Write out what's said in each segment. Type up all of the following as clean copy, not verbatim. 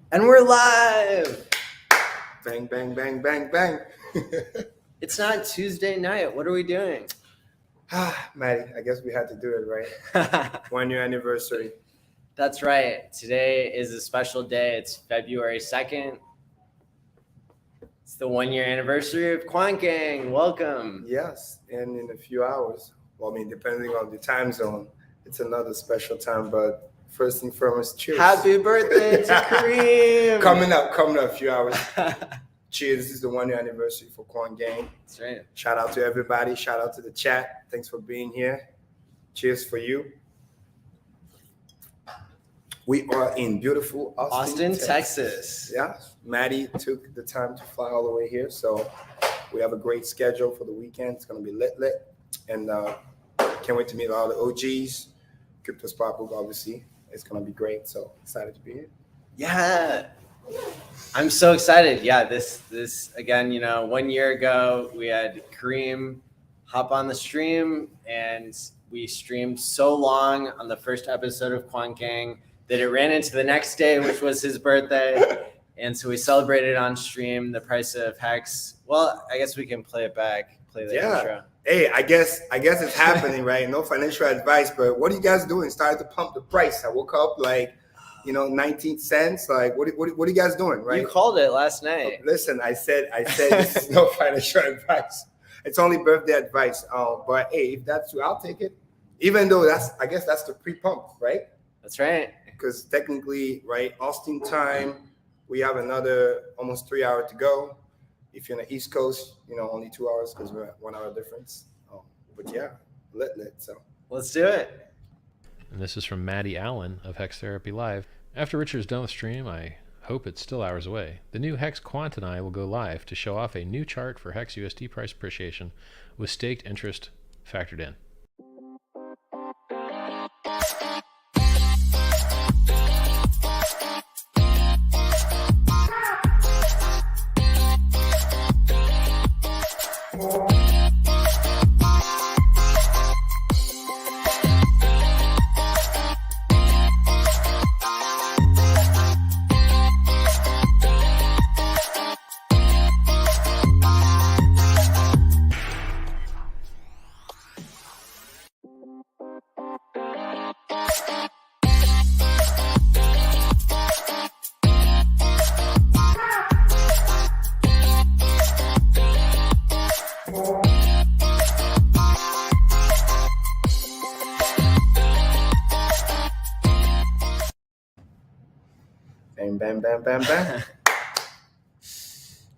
And we're live. Bang, bang, bang, bang, bang. It's not Tuesday night. What are we doing? Maddie, I guess we had to do it, right? 1 year anniversary. That's right. Today is a special day. It's February 2nd. It's the 1 year anniversary of Quant Gang. Welcome. Yes, and in a few hours, well, I mean, depending on the time zone, it's another special time, but first and foremost, cheers. Happy birthday to Kareem. Coming up a few hours. Cheers. This is the 1 year anniversary for Quant Gang. That's right. Shout out to everybody. Shout out to the chat. Thanks for being here. Cheers for you. We are in beautiful Austin, Texas. Yeah, Maddie took the time to fly all the way here, so we have a great schedule for the weekend. It's going to be lit, and can't wait to meet all the OGs. Kryptosparbach, obviously, it's going to be great. So excited to be here. Yeah, I'm so excited. Yeah, this again. 1 year ago we had Kareem hop on the stream, and we streamed so long on the first episode of Quant Gang that it ran into the next day, which was his birthday. And so we celebrated on stream the price of Hex. Well, I guess we can play it back, play the intro. Hey, I guess it's happening, right? No financial advice, but what are you guys doing? Started to pump the price. I woke up 19 cents. Like, what are you guys doing, right? You called it last night. Listen, I said this is no financial advice. It's only birthday advice. But hey, if that's true, I'll take it. Even though I guess that's the pre-pump, right? That's right. Because technically, right, Austin time, we have another almost 3 hours to go. If you're on the East Coast, only 2 hours because we're at 1 hour difference. But yeah, lit. So let's do it. And this is from Maddie ALLin of Hex Therapy Live. After Richard's done with stream, I hope it's still hours away. The new Hex Quant and I will go live to show off a new chart for Hex USD price appreciation with staked interest factored in. Bam.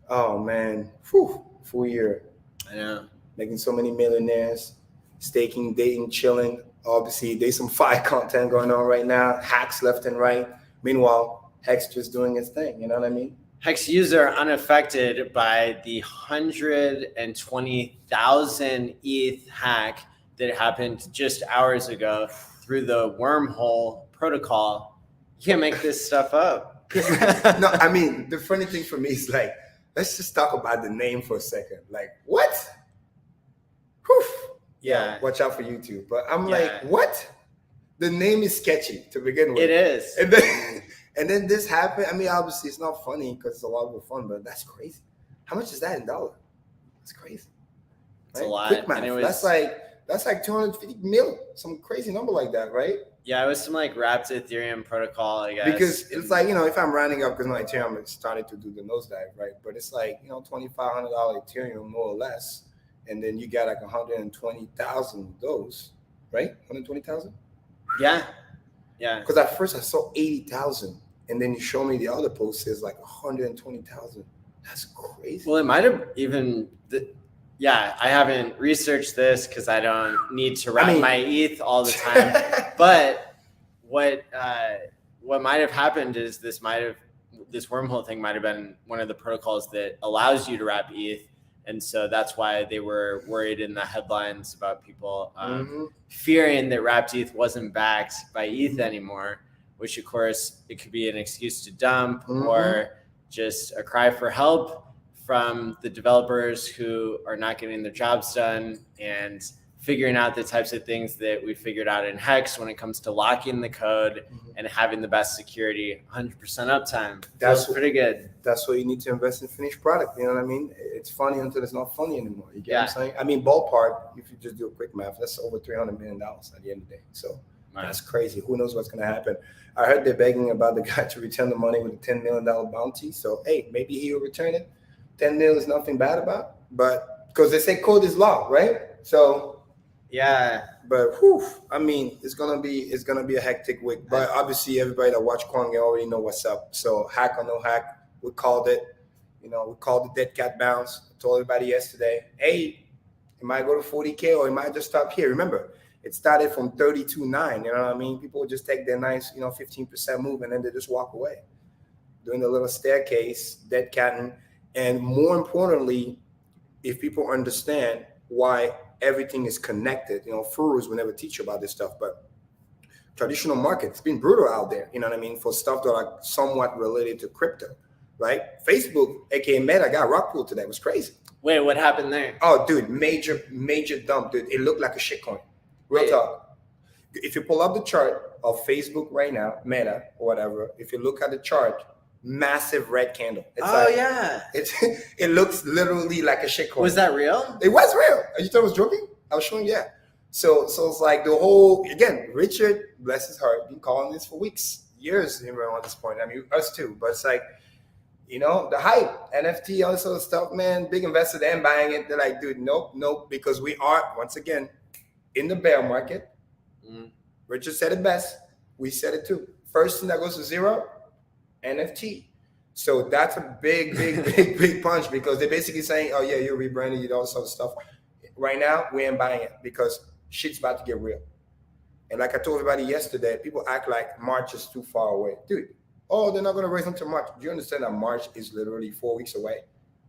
Oh man, full year. I know. Making so many millionaires, staking, dating, chilling. Obviously, there's some fire content going on right now. Hacks left and right. Meanwhile, Hex just doing his thing. You know what I mean? Hex user unaffected by the 120,000 ETH hack that happened just hours ago through the wormhole protocol. You can't make this stuff up. No, I mean, the funny thing for me is let's just talk about the name for a second. Like, what? Whew. Yeah. Watch out for YouTube. But I'm like, what? The name is sketchy to begin with. It is. And then this happened. I mean, obviously, it's not funny because it's a lot of fun, but that's crazy. How much is that in dollars? That's crazy. It's a lot. Quick math. And that's like 250 mil, some crazy number like that, right? Yeah, it was some wrapped Ethereum protocol, I guess. Because it's if I'm rounding up, because my Ethereum started to do the nosedive, right? But it's $2,500 Ethereum more or less, and then you got 120,000 of those, right? 120,000. Yeah. Because at first I saw 80,000, and then you show me the other post says 120,000. That's crazy. Well, it might have even. Yeah, I haven't researched this because I don't need to wrap my ETH all the time. But what might have happened is this wormhole thing might have been one of the protocols that allows you to wrap ETH, and so that's why they were worried in the headlines about people fearing that wrapped ETH wasn't backed by ETH anymore. Which of course it could be an excuse to dump or just a cry for help from the developers who are not getting their jobs done and figuring out the types of things that we figured out in Hex when it comes to locking the code and having the best security, 100% uptime. That's pretty good. That's why you need to invest in finished product. You know what I mean? It's funny until it's not funny anymore. You get what I'm saying? I mean, ballpark, if you just do a quick math, that's over $300 million at the end of the day. So that's crazy. Who knows what's going to happen? I heard they're begging about the guy to return the money with a $10 million bounty. So, hey, maybe he'll return it. 10 mil is nothing bad about, but because they say code is law, right? So, but I mean, it's gonna be a hectic week. But obviously, everybody that watch Kwang already know what's up. So, hack or no hack, we called it. You know, we called the dead cat bounce. I told everybody yesterday, hey, it might go to 40K or it might just stop here. Remember, it started from 32.9. You know what I mean? People would just take their nice, 15% move and then they just walk away, doing the little staircase, dead catting. And more importantly, if people understand why everything is connected, Furus will never teach you about this stuff, but traditional market, it's been brutal out there, you know what I mean, for stuff that are somewhat related to crypto, right? Facebook, aka Meta, got rock pulled today. It was crazy. Wait, what happened there? Oh, dude, major dump, dude. It looked like a shitcoin. Real talk. If you pull up the chart of Facebook right now, Meta or whatever, if you look at the chart, massive red candle. It's it looks literally like a shitcoin. Was that real? It was real. You thought I was joking? I was showing, yeah. So it's like the whole, again, Richard, bless his heart, been calling this for weeks, years on this point. I mean, us too. But it's like, the hype, NFT, all this sort of stuff, man, big investor, they're buying it. They're like, dude, nope, because we are, once again, in the bear market. Richard said it best. We said it too. First thing that goes to zero, NFT. So that's a big punch because they're basically saying, oh yeah, you're rebranding, you do all this other stuff. Right now, we ain't buying it because shit's about to get real. And like I told everybody yesterday, people act like March is too far away. Dude, they're not going to raise until March. Do you understand that March is literally 4 weeks away?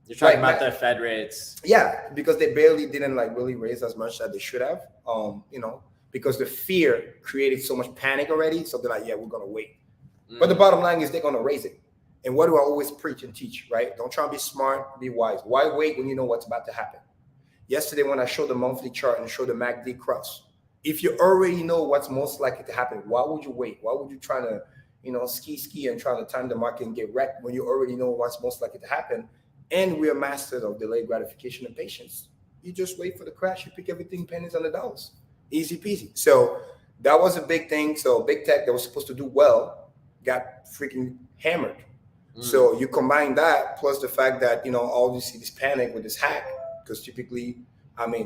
You're talking about the Fed rates. Yeah, because they barely didn't really raise as much as they should have, because the fear created so much panic already. So they're like, yeah, we're going to wait. But the bottom line is they're going to raise it. And what do I always preach and teach, right? Don't try to be smart, be wise. Why wait when you know what's about to happen? Yesterday, when I showed the monthly chart and showed the MACD cross, if you already know what's most likely to happen, why would you wait? Why would you try to, ski and try to time the market and get wrecked when you already know what's most likely to happen? And we are masters of delayed gratification and patience. You just wait for the crash. You pick everything pennies on the dollars. Easy peasy. So that was a big thing. So big tech that was supposed to do well got freaking hammered. So you combine that plus the fact that, obviously this panic with this hack, because typically,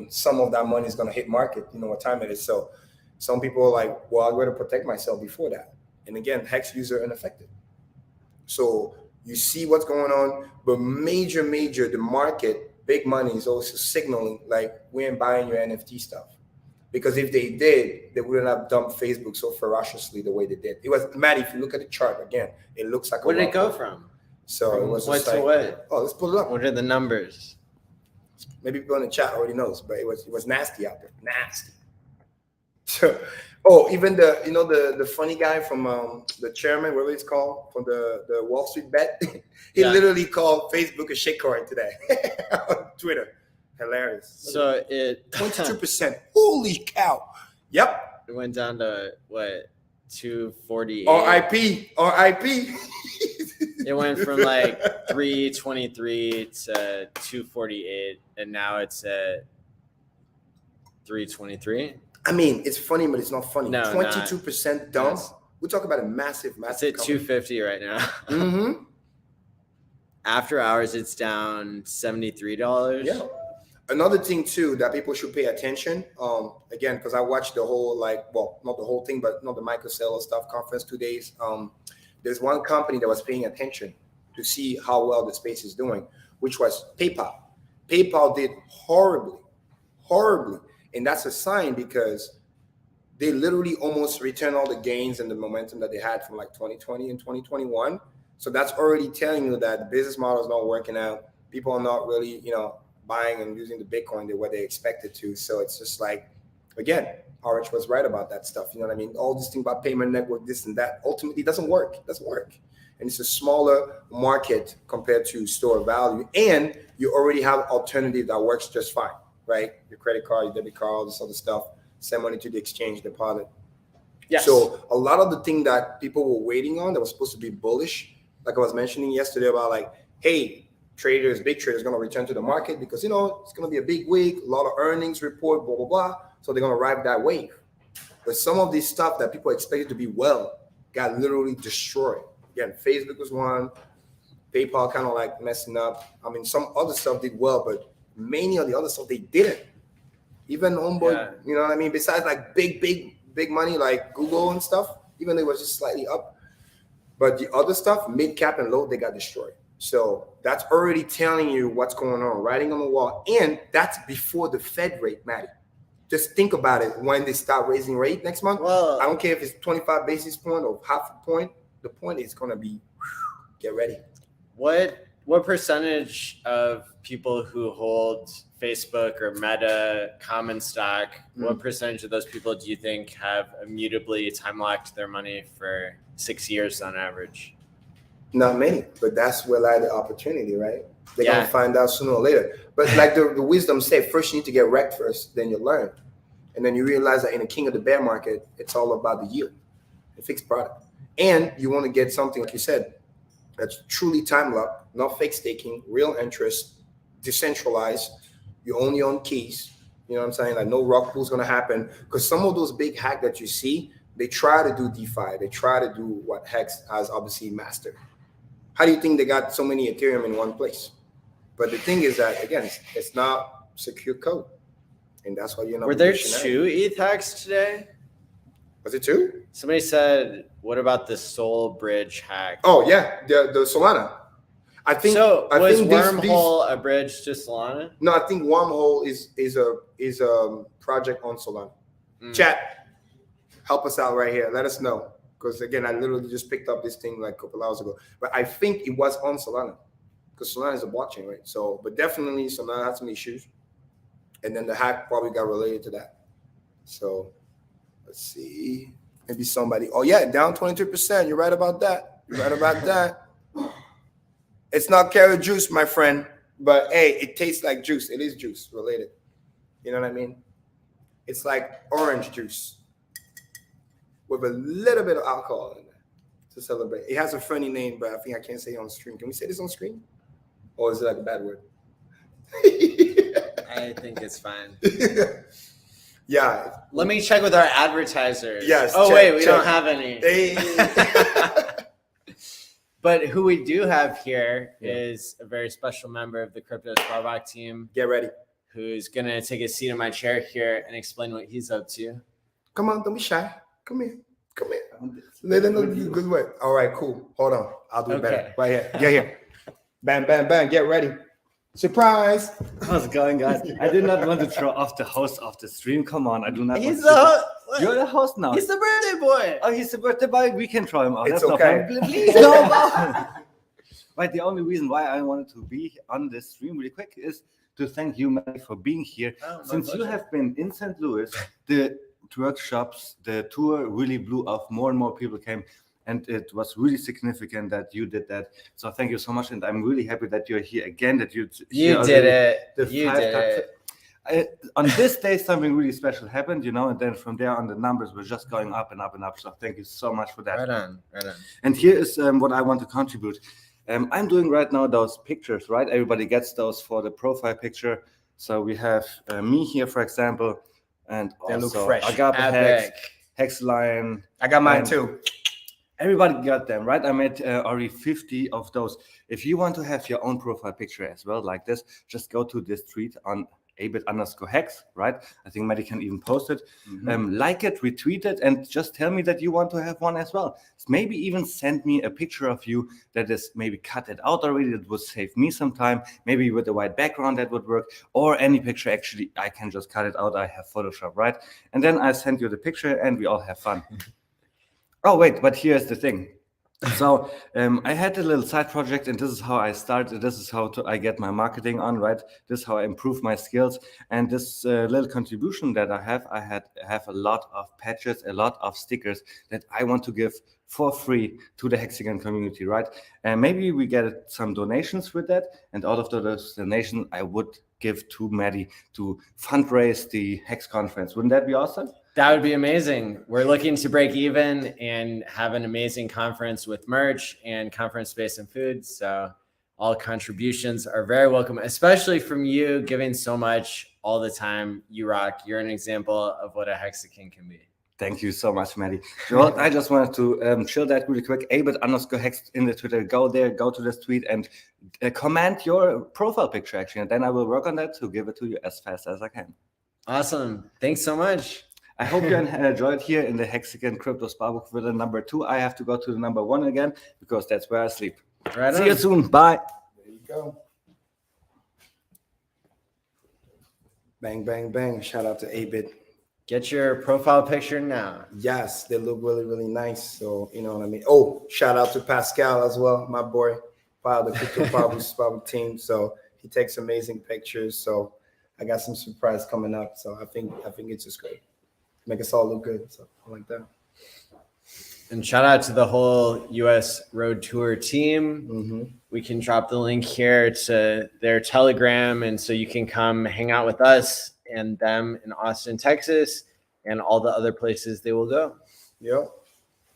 some of that money is going to hit market, what time it is. So some people are like, well, I'd rather protect myself before that. And again, Hex user unaffected. So you see what's going on, but major, the market, big money is also signaling like we ain't buying your NFT stuff. Because if they did, they wouldn't have dumped Facebook so ferociously the way they did. It was, Matt, if you look at the chart again, it looks like where did it go from? So it was what just to what? Oh, let's pull it up. What are the numbers? Maybe people in the chat already knows, but it was nasty out there. Nasty. So even the funny guy from the chairman, whatever it's called, from the Wall Street bet, he literally called Facebook a shitcoin today on Twitter. Hilarious. So it 22%. Holy cow. Yep. It went down to what, 248. RIP. It went from like 323 to 248, and now it's at 323. I mean, it's funny, but it's not funny. No, 22% dump. We're talking about a massive. It's at 250 right now. Mm-hmm. After hours, it's down $73. Yeah. Another thing too that people should pay attention. Again, because I watched the whole not the whole thing, but not the microcell stuff conference 2 days. There's one company that was paying attention to see how well the space is doing, which was PayPal. PayPal did horribly, and that's a sign because they literally almost returned all the gains and the momentum that they had from like 2020 and 2021. So that's already telling you that the business model is not working out. People are not really, buying and using the Bitcoin the way they expected to. So it's just like, again, Orange was right about that stuff. You know what I mean? All this thing about payment network, this and that, ultimately doesn't work. It doesn't work. And it's a smaller market compared to store value. And you already have alternative that works just fine. right? Your credit card, your debit card, all this other stuff. Send money to the exchange, deposit. Yes. So a lot of the thing that people were waiting on that was supposed to be bullish, like I was mentioning yesterday about like, hey, big traders going to return to the market because, it's going to be a big week, a lot of earnings report, blah, blah, blah. So they're going to ride that wave. But some of this stuff that people expected to be got literally destroyed. Again, Facebook was one, PayPal kind of like messing up. I mean, some other stuff did well, but many of the other stuff they didn't. Even Homeboy, you know what I mean? Besides like big money like Google and stuff, even though it was just slightly up. But the other stuff, mid cap and low, they got destroyed. So that's already telling you what's going on, writing on the wall. And that's before the Fed rate, Matty. Just think about it when they start raising rate next month. Well, I don't care if it's 25 basis point or half a point. The point is going to be, get ready. What percentage of people who hold Facebook or Meta common stock, what percentage of those people do you think have immutably time locked their money for 6 years on average? Not many, but that's where lie the opportunity, right? They're going to find out sooner or later. But like the wisdom said, first you need to get wrecked first, then you learn. And then you realize that in the king of the bear market, it's all about the yield, the fixed product. And you want to get something, like you said, that's truly time locked, not fake staking, real interest, decentralized. You own your own keys. You know what I'm saying? Like no rug pull's going to happen. Because some of those big hacks that you see, they try to do DeFi. They try to do what Hex has obviously mastered. How do you think they got so many Ethereum in one place? But the thing is that, again, it's not secure code. And that's why you're not. Were there 2 ETH hacks today? Was it 2? Somebody said, what about the Soul Bridge hack? Oh, yeah, the Solana. I think was Wormhole a bridge to Solana? No, I think Wormhole is a project on Solana. Chat, help us out right here. Let us know. Because again, I literally just picked up this thing like a couple hours ago. But I think it was on Solana. Because Solana is a blockchain, right? So, but definitely Solana had some issues. And then the hack probably got related to that. So let's see. Maybe somebody. Oh, yeah, down 23%. You're right about that. You're right about that. It's not carrot juice, my friend. But hey, it tastes like juice. It is juice related. You know what I mean? It's like orange juice with a little bit of alcohol in there to celebrate. It has a funny name, but I think I can't say it on screen. Can we say this on screen? Or is it like a bad word? I think it's fine. Yeah. Let me check with our advertisers. Yes. Oh, wait, we don't have any. Hey. But who we do have here is a very special member of the Kryptosparbach team. Get ready. Who's going to take a seat in my chair here and explain what he's up to. Come on, don't be shy. Come here. Come here. Let them know you good way. All right, cool. Hold on. I'll do it better. Right here. Get here. Bam, bam, bam. Get ready. Surprise. How's it going, guys? I did not want to throw off the host of the stream. Come on, I do not He's want to. You're the host now. He's the birthday boy. Oh, he's the birthday boy. We can throw him out. It's That's okay. No Please, no. But the only reason why I wanted to be on this stream really quick is to thank you, Mike, for being here. Since you have been in St. Louis, the workshops, the tour really blew off. More and more people came. And it was really significant that you did that. So thank you so much. And I'm really happy that you're here again, that you did it. You did it. On this day, something really special happened, and then from there on, the numbers were just going up and up and up. So thank you so much for that. Right on. And here is what I want to contribute. I'm doing right now those pictures, right? Everybody gets those for the profile picture. So we have me here, for example. And they also look fresh. I got the ALLin. I got mine too. Everybody got them, right? I made already 50 of those. If you want to have your own profile picture as well, like this, just go to this tweet on abit_hex, right? I think Maddie can even post it. Like it, retweet it, and just tell me that you want to have one as well. Maybe even send me a picture of you that is maybe cut it out already. That would save me some time. Maybe with a white background that would work, or any picture. Actually, I can just cut it out. I have Photoshop, right? And then I send you the picture, and we all have fun. Oh, wait, but here's the thing. So I had a little side project, and this is how I started. This is how I get my marketing on, right? This is how I improve my skills. And this little contribution that I have a lot of patches, a lot of stickers that I want to give for free to the Hexican community, right? And maybe we get some donations with that, and out of those donations, I would give to Maddie to fundraise the Hex conference. Wouldn't that be awesome? That would be amazing. We're looking to break even and have an amazing conference with merch and conference space and food. So all contributions are very welcome, especially from you giving so much all the time. You rock. You're an example of what a Hexican can be. Thank you so much, Maddie. Well, I just wanted to chill that really quick. _hex in the Twitter. Go there, go to this tweet and comment your profile picture, actually. And then I will work on that to give it to you as fast as I can. Awesome. Thanks so much. I hope you enjoyed here in the Hexican Kryptosparbach for the number 2. I have to go to the number 1 again because that's where I sleep. Right See on. you soon. Bye. There you go. Bang, bang, bang. Shout out to 8-Bit. Get your profile picture now. Yes, they look really, really nice. So, you know what I mean? Oh, shout out to Pascal as well, my boy, part of the Kryptosparbach team. So he takes amazing pictures. So I got some surprise coming up. So I think it's just great. Make us all look good. So I like that. And shout out to the whole US Road Tour team. Mm-hmm. We can drop the link here to their Telegram. And so you can come hang out with us and them in Austin, Texas, and all the other places they will go. Yep.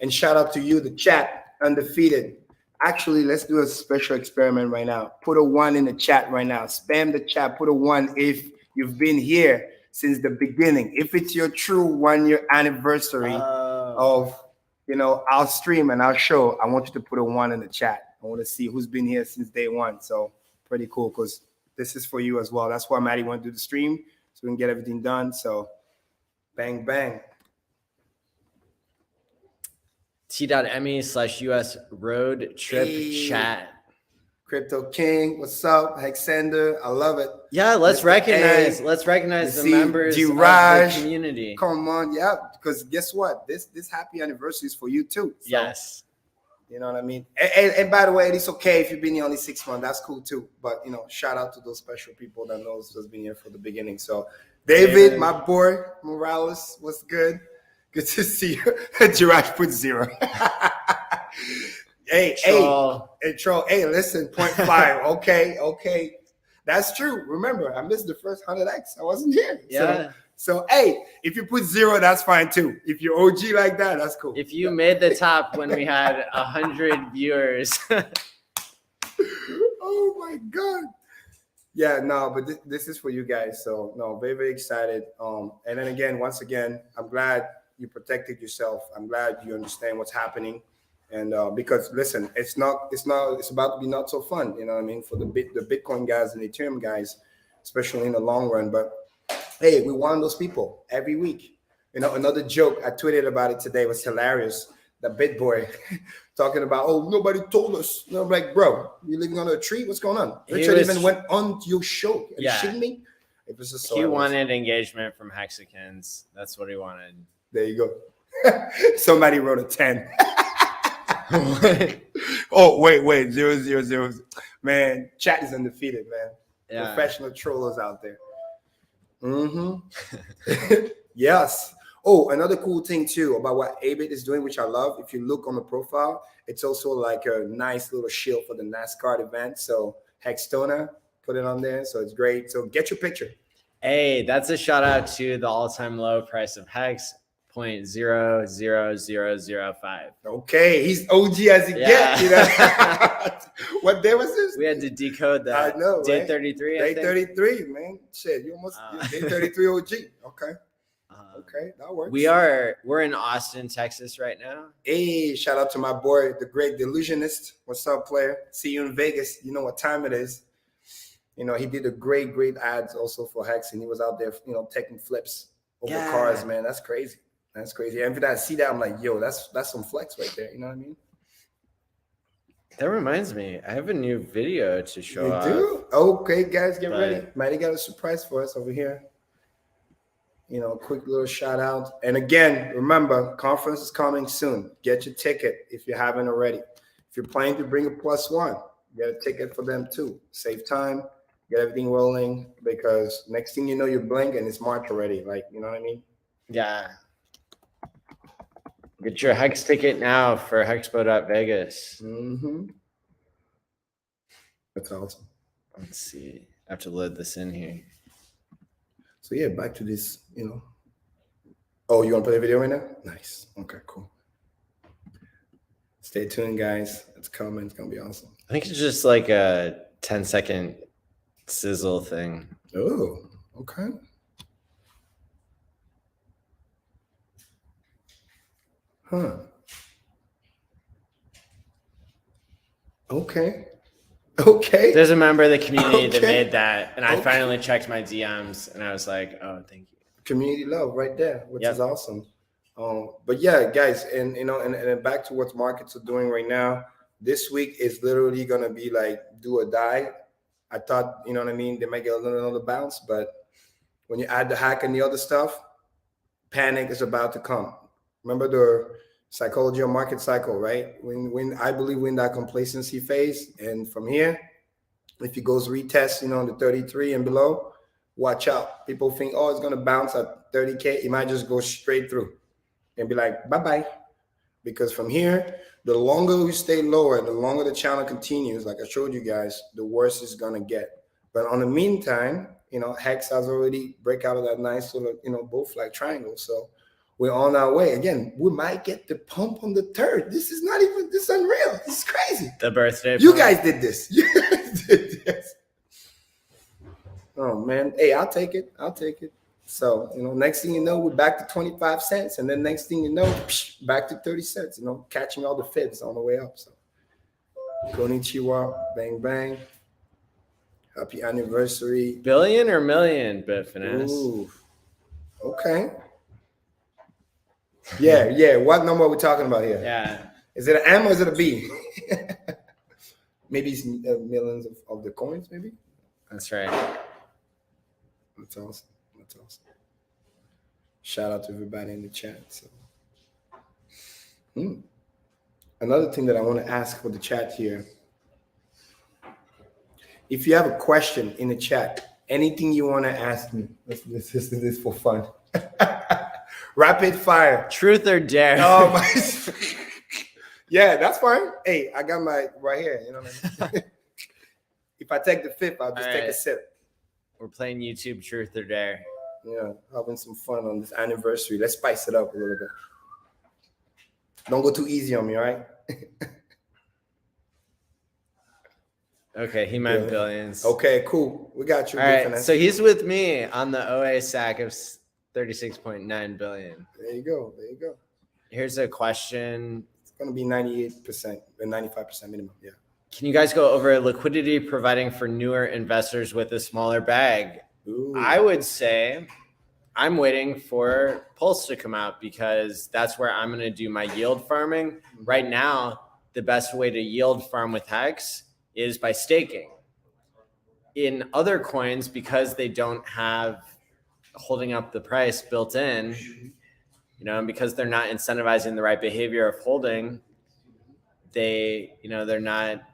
And shout out to you, the chat, Undefeated. Actually, let's do a special experiment right now. Put a 1 in the chat right now. Spam the chat. Put a 1 if you've been here since the beginning. If it's your true 1-year anniversary of, you know, our stream and our show, I want you to put a 1 in the chat. I want to see who's been here since day 1. So pretty cool because this is for you as well. That's why Maddie wanted to do the stream so we can get everything done. So bang, bang. T.me/US road trip chat. Crypto King, what's up? Hexander, I love it. Yeah, let's Mr. recognize A, the see members Diraj, of the community. Come on, yeah, because guess what? This happy anniversary is for you too. So, Yes. You know what I mean? And by the way, it's okay if you've been here only 6 months. That's cool too. But, you know, shout out to those special people that knows who's been here for the beginning. So, David, my boy, Morales, what's good? Good to see you. Diraj put 0. Hey, Troll. Hey, listen, 0.5. Okay. That's true. Remember, I missed the first 100X. I wasn't here. Yeah. So, hey, if you put 0, that's fine too. If you're OG like that, that's cool. If you made the top when we had 100 viewers. Oh my God. Yeah, no, but this is for you guys. So, no, very, very excited. And then again, once again, I'm glad you protected yourself. I'm glad you understand what's happening. And because listen, it's about to be not so fun, you know what I mean, for the Bitcoin guys and the Ethereum guys, especially in the long run. But hey, we want those people every week. You know, another joke I tweeted about it today was hilarious. The Bit Boy talking about, oh, nobody told us. And I'm like, bro, you living under a tree? What's going on? Richard even went on your show. Are you shitting me? It was just so he wanted engagement from Hexicans. That's what he wanted. There you go. Somebody wrote a 10. Oh, wait, 000. Man, chat is undefeated, man. Yeah. Professional trollers out there. Mm-hmm. Yes. Oh, another cool thing too about what 8-Bit is doing, which I love. If you look on the profile, it's also like a nice little shield for the NASCAR event. So Hextona put it on there. So it's great. So get your picture. Hey, that's a shout out to the all-time low price of Hex. 0.00005. Okay, he's OG as he gets. You know? What day was this? We had to decode that. I know. Day right? 33. Day 33, man. Shit, you almost day 33 OG. Okay. Okay, that works. We're in Austin, Texas right now. Hey, shout out to my boy, the great delusionist. What's up, player? See you in Vegas. You know what time it is. You know, he did a great ads also for Hex, and he was out there, you know, taking flips over cars, man. That's crazy. That's crazy. Every time I see that, I'm like, yo, that's some flex right there. You know what I mean? That reminds me, I have a new video to show you off. do? Okay, guys, get ready. Maddie got a surprise for us over here. quick little shout out. And again, remember, conference is coming soon. Get your ticket if you haven't already. If you're planning to bring a +1, get a ticket for them too. Save time, get everything rolling, because next thing you know, you blink and it's March already. Like, you know what I mean? Yeah. Get your Hex ticket now for Hexpo.Vegas. That's awesome. Let's see. I have to load this in here. So yeah, back to this, Oh, you want to play the video right now? Nice. Okay, cool. Stay tuned, guys. It's coming. It's going to be awesome. I think it's just like a 10-second sizzle thing. Oh, okay. Huh. Okay. There's a member of the community that Okay. made that, and I Okay. finally checked my DMs, and I was like, "Oh, thank you." Community love right there, which Yep. is awesome. But yeah, guys, and and back to what markets are doing right now. This week is literally gonna be like do or die. I thought, you know what I mean, they might get another bounce, but when you add the hack and the other stuff, panic is about to come. Remember the psychology of market cycle, right? When I believe we're in that complacency phase, and from here, if it goes retest, the 33 and below, watch out. People think, oh, it's gonna bounce at 30K. It might just go straight through and be like, bye-bye. Because from here, the longer we stay lower, the longer the channel continues, like I showed you guys, the worse it's gonna get. But on the meantime, Hex has already break out of that nice little, bull flag triangle. So we're on our way. Again, we might get the pump on the 3rd. This is unreal. This is crazy. The birthday. You pump. guys did this. You guys did this. Oh man. Hey, I'll take it. So, next thing you know, we're back to 25 cents. And then next thing you know, back to 30 cents, catching all the fibs on the way up. So konnichiwa, bang, bang. Happy anniversary. Billion or million, Bitfinesse? Ooh. Okay. Yeah. What number are we talking about here? Yeah. Is it an M or is it a B? Maybe it's millions of the coins, maybe? That's right. That's awesome. Shout out to everybody in the chat. So. Another thing that I want to ask for the chat here. If you have a question in the chat, anything you want to ask me, this is for fun. Rapid fire. Truth or dare? Oh my! Yeah, that's fine. Hey, I got my right here. You know what I mean? If I take the 5th, I'll just take a sip. We're playing YouTube Truth or Dare. Yeah, having some fun on this anniversary. Let's spice it up a little bit. Don't go too easy on me, all right? Okay, he meant billions. Okay, cool. We got you. All right, so he's with me on the OA sack of 36.9 billion. There you go. Here's a question. It's going to be 98% and 95% minimum. Yeah. Can you guys go over liquidity providing for newer investors with a smaller bag? Ooh. I would say I'm waiting for Pulse to come out because that's where I'm going to do my yield farming. Mm-hmm. Right now, the best way to yield farm with Hex is by staking. In other coins, because they don't have holding up the price built in, and because they're not incentivizing the right behavior of holding, they're not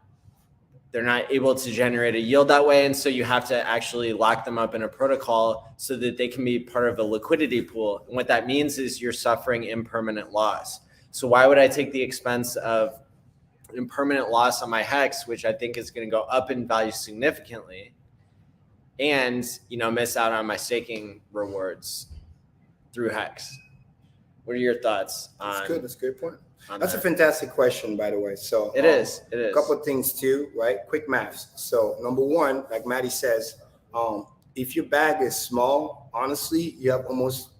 able to generate a yield that way. And so you have to actually lock them up in a protocol so that they can be part of a liquidity pool. And what that means is you're suffering impermanent loss. So why would I take the expense of impermanent loss on my Hex, which I think is going to go up in value significantly, and miss out on my staking rewards through Hex? What are your thoughts on? That's good. That's a good point. That's that? a fantastic question, by the way. So It is. A couple of things too, right? Quick maths. So number one, like Maddie says, if your bag is small, honestly, you have almost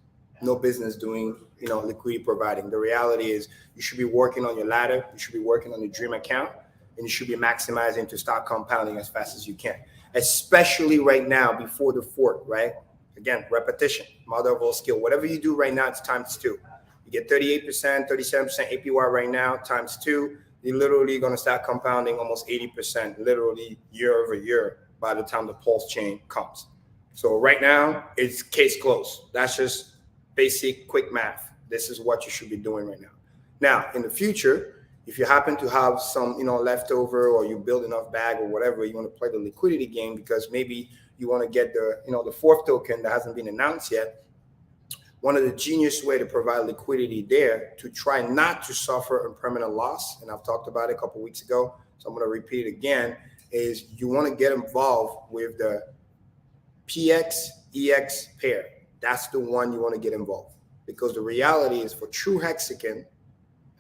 no business doing, liquidity providing. The reality is you should be working on your ladder. You should be working on your dream account, and you should be maximizing to start compounding as fast as you can, especially right now before the fork, right? Again, repetition, mother of all skill. Whatever you do right now, it's times 2. You get 38%, 37% APY right now, times 2. You're literally going to start compounding almost 80%, literally year over year by the time the Pulse chain comes. So right now it's case closed. That's just basic quick math. This is what you should be doing right now. Now, in the future, if you happen to have some, leftover, or you build enough bag or whatever, you want to play the liquidity game because maybe you want to get the fourth token that hasn't been announced yet. One of the genius way to provide liquidity there to try not to suffer a permanent loss, and I've talked about it a couple of weeks ago, so I'm going to repeat it again, is you want to get involved with the PX-EX pair. That's the one you want to get involved, because the reality is for true Hexican,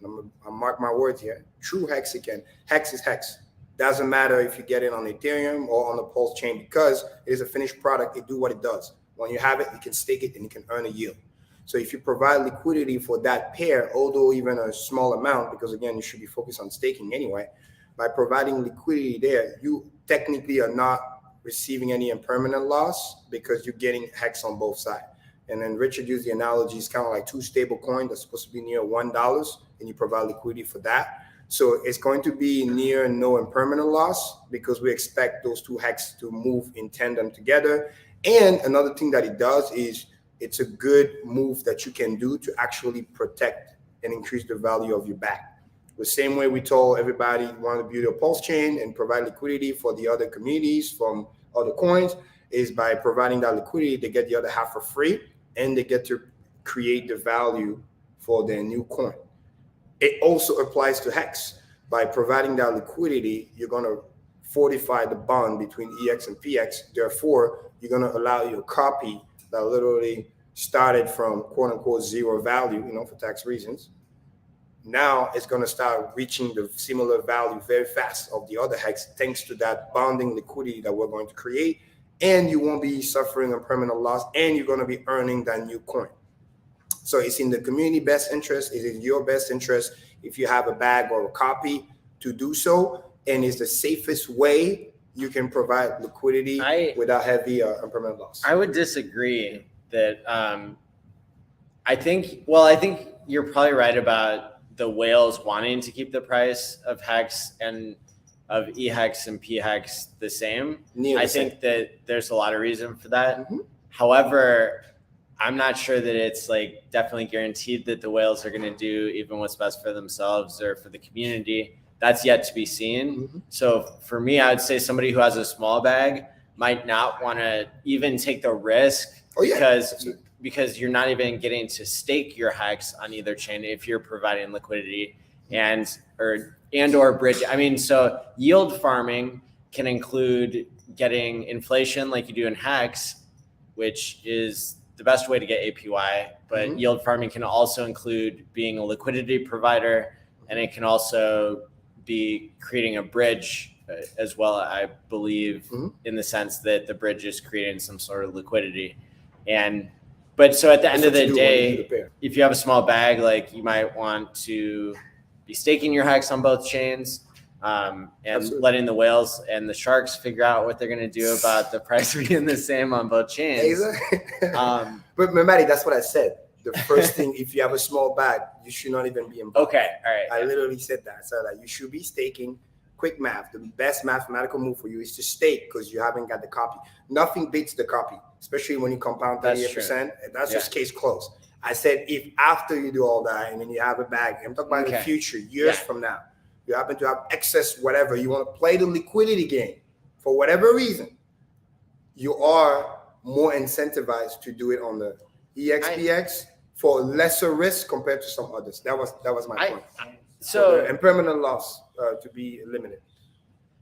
and I'll mark my words here, true Hexican, hex is hex. Doesn't matter if you get it on Ethereum or on the Pulse chain, because it is a finished product. It do what it does. When you have it, you can stake it and you can earn a yield. So if you provide liquidity for that pair, although even a small amount, because again, you should be focused on staking anyway, by providing liquidity there, you technically are not receiving any impermanent loss because you're getting hex on both sides. And then Richard used the analogy, it's kind of like two stable coins that's supposed to be near $1, and you provide liquidity for that. So it's going to be near no impermanent loss because we expect those two hex to move in tandem together. And another thing that it does is it's a good move that you can do to actually protect and increase the value of your bag. The same way we told everybody you want to build a Pulse chain and provide liquidity for the other communities from other coins, is by providing that liquidity, they get the other half for free and they get to create the value for their new coin. It also applies to Hex. By providing that liquidity, you're going to fortify the bond between EX and PX. Therefore, you're going to allow your copy that literally started from quote unquote zero value, for tax reasons. Now it's going to start reaching the similar value very fast of the other hex, thanks to that bonding liquidity that we're going to create. And you won't be suffering a permanent loss, and you're going to be earning that new coin. So it's in the community best interest. It is your best interest if you have a bag or a copy to do so. And it's the safest way you can provide liquidity without heavy impermanent loss. I would disagree that I think you're probably right about the whales wanting to keep the price of Hex and of eHex and pHex the same. I think that there's a lot of reason for that. Mm-hmm. However, I'm not sure that it's like definitely guaranteed that the whales are going to do even what's best for themselves or for the community. That's yet to be seen. Mm-hmm. So for me, I would say somebody who has a small bag might not want to even take the risk because you're not even getting to stake your Hex on either chain if you're providing liquidity and or bridge. I mean, so yield farming can include getting inflation like you do in Hex, which is the best way to get APY, but mm-hmm. yield farming can also include being a liquidity provider, and it can also be creating a bridge as well, I believe, mm-hmm. in the sense that the bridge is creating some sort of liquidity. But so at the end of the day, if you have a small bag, like you might want to be staking your Hex on both chains, and Absolutely. Letting the whales and the sharks figure out what they're going to do about the price being the same on both chains. But Matty, that's what I said. The first thing, if you have a small bag, you should not even be involved. Okay, all right. I literally said that. So that you should be staking. Quick math. The best mathematical move for you is to stake because you haven't got the copy. Nothing beats the copy, especially when you compound 38%. That's just case closed. I said if after you do all that and then you have a bag, I'm talking about in the future, years from now, you happen to have excess whatever, you want to play the liquidity game for whatever reason, you are more incentivized to do it on the EXPX for lesser risk compared to some others. That was my point. So impermanent loss to be limited.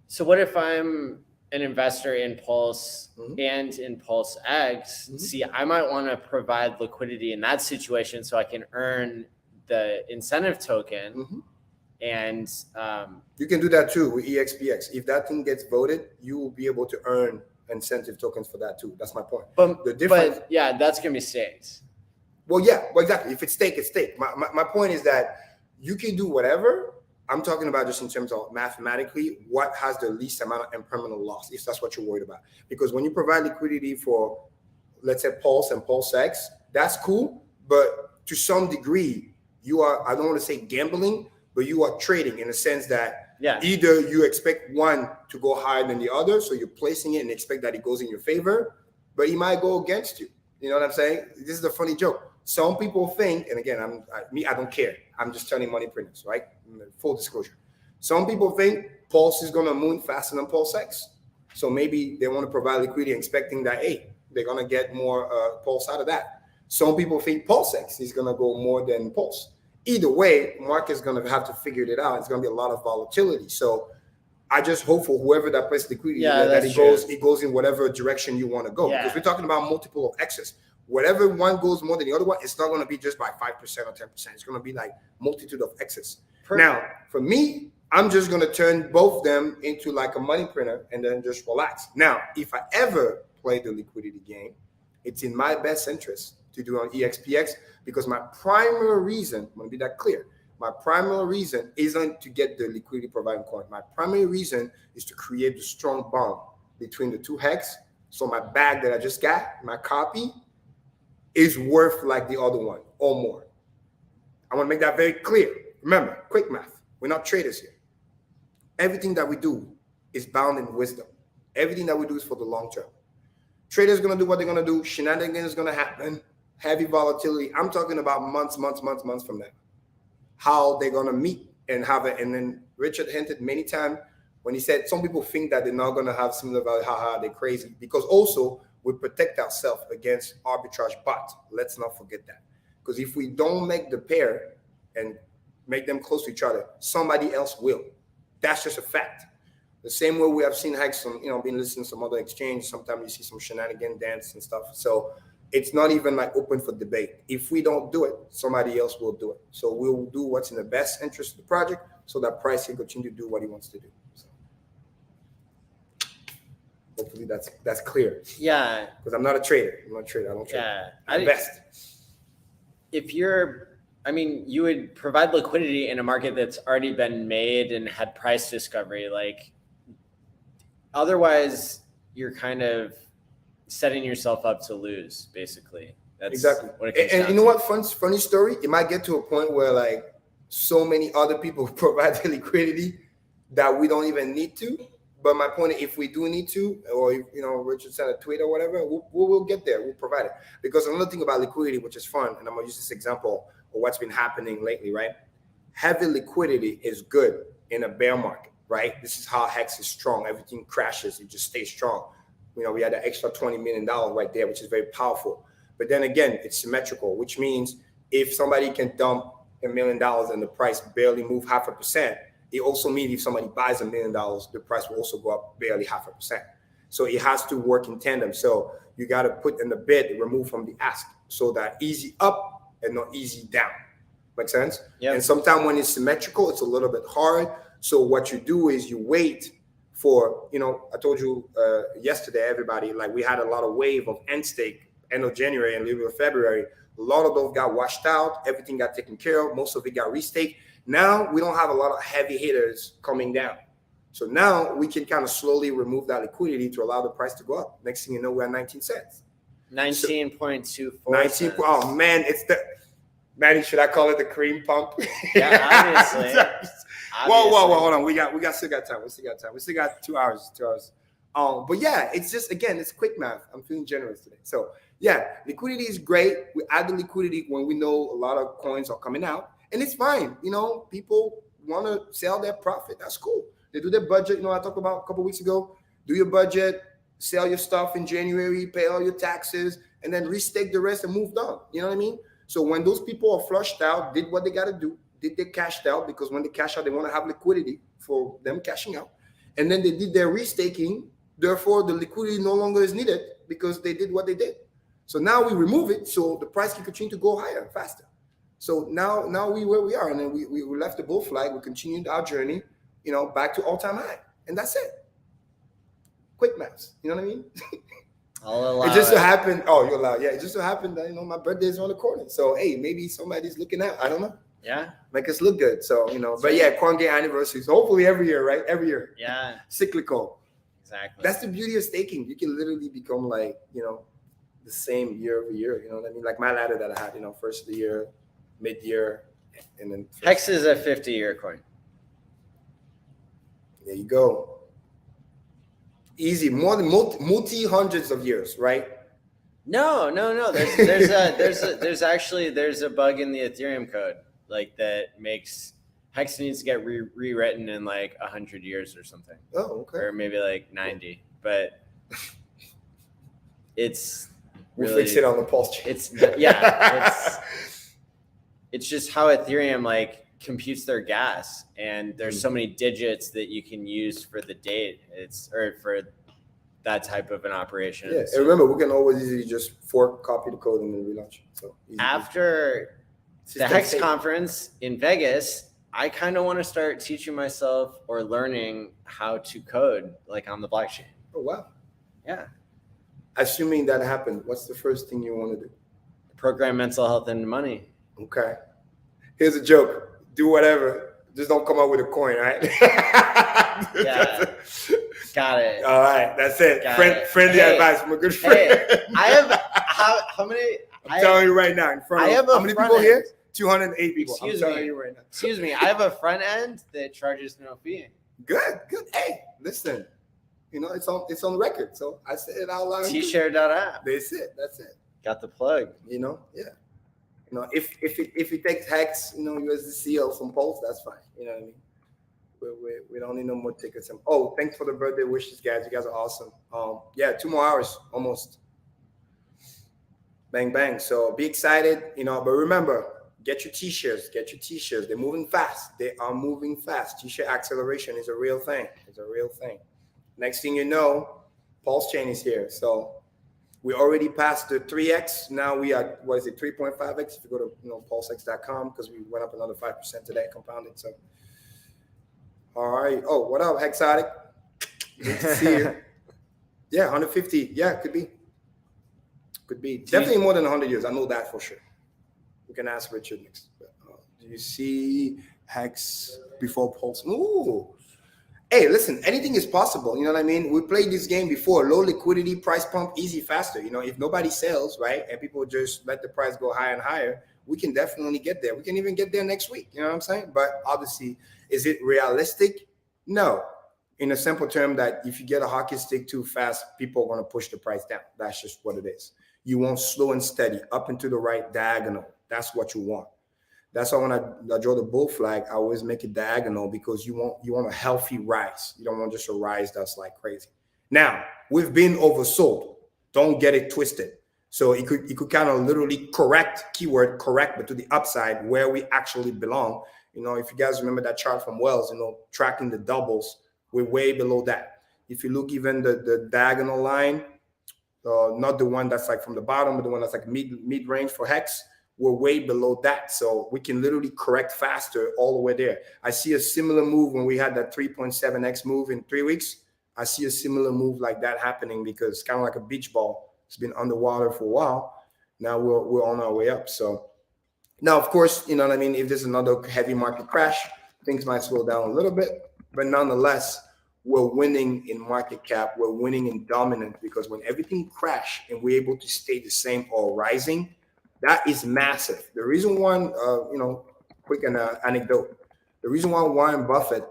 So what if I'm an investor in Pulse mm-hmm. and in Pulse X? Mm-hmm. See, I might want to provide liquidity in that situation so I can earn the incentive token. Mm-hmm. And you can do that too with EXPX. If that thing gets voted, you will be able to earn incentive tokens for that too. That's my point. But that's gonna be staked. Well, exactly. If it's stake, it's stake. My point is that you can do whatever. I'm talking about just in terms of mathematically, what has the least amount of impermanent loss, if that's what you're worried about. Because when you provide liquidity for, let's say, Pulse and Pulse X, that's cool. But to some degree, you are, I don't want to say gambling, but you are trading in a sense that either you expect one to go higher than the other, so you're placing it and expect that it goes in your favor, but he might go against you. You know what I'm saying? This is a funny joke. Some people think, and again, I don't care. I'm just telling money printers, right? Full disclosure. Some people think Pulse is going to move faster than Pulse X. So maybe they want to provide liquidity expecting that, hey, they're going to get more Pulse out of that. Some people think Pulse X is going to go more than Pulse. Either way, market's going to have to figure it out. It's going to be a lot of volatility. So I just hope for whoever that places liquidity that it goes in whatever direction you want to go. Because we're talking about multiple of X's. Whatever one goes more than the other one, it's not going to be just by 5% or 10%. It's going to be like multitude of X's. Now, for me, I'm just going to turn both of them into like a money printer and then just relax. Now, if I ever play the liquidity game, it's in my best interest to do on EXPX because my primary reason, I'm going to be that clear, my primary reason isn't to get the liquidity providing coin. My primary reason is to create the strong bond between the two hex. So my bag that I just got, my copy, is worth like the other one or more. I want to make that very clear. Remember, quick math. We're not traders here. Everything that we do is bound in wisdom. Everything that we do is for the long term. Traders are going to do what they're going to do. Shenanigans is going to happen. Heavy volatility. I'm talking about months from now. How they're going to meet and have it. And then Richard hinted many times when he said some people think that they're not going to have similar value. They're crazy. Because also we protect ourselves against arbitrage bots. Let's not forget that. Because if we don't make the pair and make them close to each other, somebody else will. That's just a fact. The same way we have seen hacks on, been listening to some other exchange. Sometimes you see some shenanigan dance and stuff. So it's not even like open for debate. If we don't do it, somebody else will do it. So we'll do what's in the best interest of the project so that price can continue to do what he wants to do. So hopefully that's clear. Yeah. Because I'm not a trader. I'm not a trader. I don't trade. Yeah. I invest. If you would provide liquidity in a market that's already been made and had price discovery. Like, otherwise, you're kind of setting yourself up to lose, basically. That's exactly what it comes and down you know to. what? Funny story. It might get to a point where like so many other people provide the liquidity that we don't even need to. But my point is, if we do need to, or if, Richard sent a tweet or whatever, we'll get there. We'll provide it. Because another thing about liquidity, which is fun, and I'm gonna use this example of what's been happening lately, right? Heavy liquidity is good in a bear market, right? This is how Hex is strong. Everything crashes, it just stays strong. We had an extra $20 million right there, which is very powerful. But then again, it's symmetrical, which means if somebody can dump $1 million and the price barely move 0.5%, it also means if somebody buys $1 million, the price will also go up barely 0.5%. So it has to work in tandem. So you got to put in the bid, remove from the ask, so that easy up and not easy down. Make sense? Yep. And sometimes when it's symmetrical, it's a little bit hard. So what you do is you wait for, I told you yesterday, everybody, like we had a lot of wave of end stake end of January and a little bit of February. A lot of those got washed out. Everything got taken care of. Most of it got restaked. Now we don't have a lot of heavy hitters coming down. So now we can kind of slowly remove that liquidity to allow the price to go up. Next thing you know, we're at 19 cents. 19.24. 19. Oh man, Manny, should I call it the Kareem pump? Yeah, obviously. Whoa, hold on. We still got time. We still got 2 hours. But yeah, it's just, again, it's quick math. I'm feeling generous today. So yeah, liquidity is great. We add the liquidity when we know a lot of coins are coming out, and it's fine. People want to sell their profit. That's cool. They do their budget. I talked about a couple of weeks ago. Do your budget, sell your stuff in January, pay all your taxes, and then restake the rest and move on. You know what I mean? So when those people are flushed out, did what they got to do, did they cashed out, because when they cash out, they want to have liquidity for them cashing out. And then they did their restaking. Therefore, the liquidity no longer is needed because they did what they did. So now we remove it so the price can continue to go higher, faster. So now we where we are. And then we left the bull flag. We continued our journey, back to all-time high. And that's it. Quick maths. You know what I mean? I'll allow it just so happened. Oh, you're allowed. Yeah, it just so happened that, my birthday is on the corner. So, hey, maybe somebody's looking out. I don't know. Yeah. Make us look good. So, but yeah, coin game anniversaries. Hopefully every year, right? Every year. Yeah. Cyclical. Exactly. That's the beauty of staking. You can literally become like, the same year over year. You know what I mean? Like my ladder that I had, first of the year, mid-year, and then Hex is a 50-year coin. There you go. Easy, more than multi hundreds of years, right? No. There's actually a bug in the Ethereum code like that makes Hex needs to get rewritten in like 100 years or something. Oh, okay. Or maybe like 90, but it's We'll really, fix it on the pulse chain. It's just how Ethereum like computes their gas, and there's so many digits that you can use for the date. Or for that type of an operation. Yeah, so and remember, we can always easily just fork, copy the code, and then relaunch. So after the Hex conference in Vegas, I kind of want to start teaching myself or learning how to code like on the blockchain. Oh wow! Yeah. Assuming that happened, what's the first thing you want to do? Program mental health into money. Okay. Here's a joke. Do whatever. Just don't come up with a coin, right? Yeah. Got it. All right. That's it. Friendly advice from a good friend. Hey, I have how many? I'm telling you right now. In front of how many people here? 208 people. I'm telling you right now. Excuse me. I have a front end that charges no fee. Good. Hey, listen. You know, it's on record. So I said it out loud. Tshare.app. That's it. Got the plug. You know, yeah. You know, if it takes Hex, you know, USDC or some Pulse, that's fine. You know what I mean? We don't need no more tickets. Oh, thanks for the birthday wishes, guys. You guys are awesome. Yeah, 2 more hours almost. Bang bang. So be excited, you know. But remember, get your t-shirts. They're moving fast. They are moving fast. T-shirt acceleration is a real thing. Next thing you know, Pulse Chain is here. So we already passed the 3x. Now we are, 3.5x if you go to pulsex.com, because we went up another 5% today, compounded. So all right. Oh, what up, Hexotic? Good to see you. Yeah, 150. Yeah, could be. Definitely more than 100 years. I know that for sure. We can ask Richard next. But, do you see Hex before Pulse? Ooh. Hey, listen, anything is possible. You know what I mean? We played this game before. Low liquidity, price pump, easy, faster. You know, if nobody sells, right, and people just let the price go higher and higher, we can definitely get there. We can even get there next week. You know what I'm saying? But obviously, is it realistic? No. In a simple term, that if you get a hockey stick too fast, people are going to push the price down. That's just what it is. You want slow and steady, up and to the right, diagonal. That's what you want. That's why when I draw the bull flag, I always make it diagonal, because you want a healthy rise. You don't want just a rise that's like crazy. Now, we've been oversold. Don't get it twisted. So it could kind of literally correct, keyword correct, but to the upside where we actually belong. You know, if you guys remember that chart from Wells, you know, tracking the doubles, we're way below that. If you look even the diagonal line, not the one that's like from the bottom, but the one that's like mid range for Hex, we're way below that. So we can literally correct faster all the way there. I see a similar move when we had that 3.7x move in 3 weeks. I see a similar move like that happening, because it's kind of like a beach ball. It's been underwater for a while. Now we're on our way up. So now, of course, you know what I mean? If there's another heavy market crash, things might slow down a little bit. But nonetheless, we're winning in market cap. We're winning in dominance, because when everything crashed and we're able to stay the same or rising, that is massive. The reason why, quick anecdote. The reason why Warren Buffett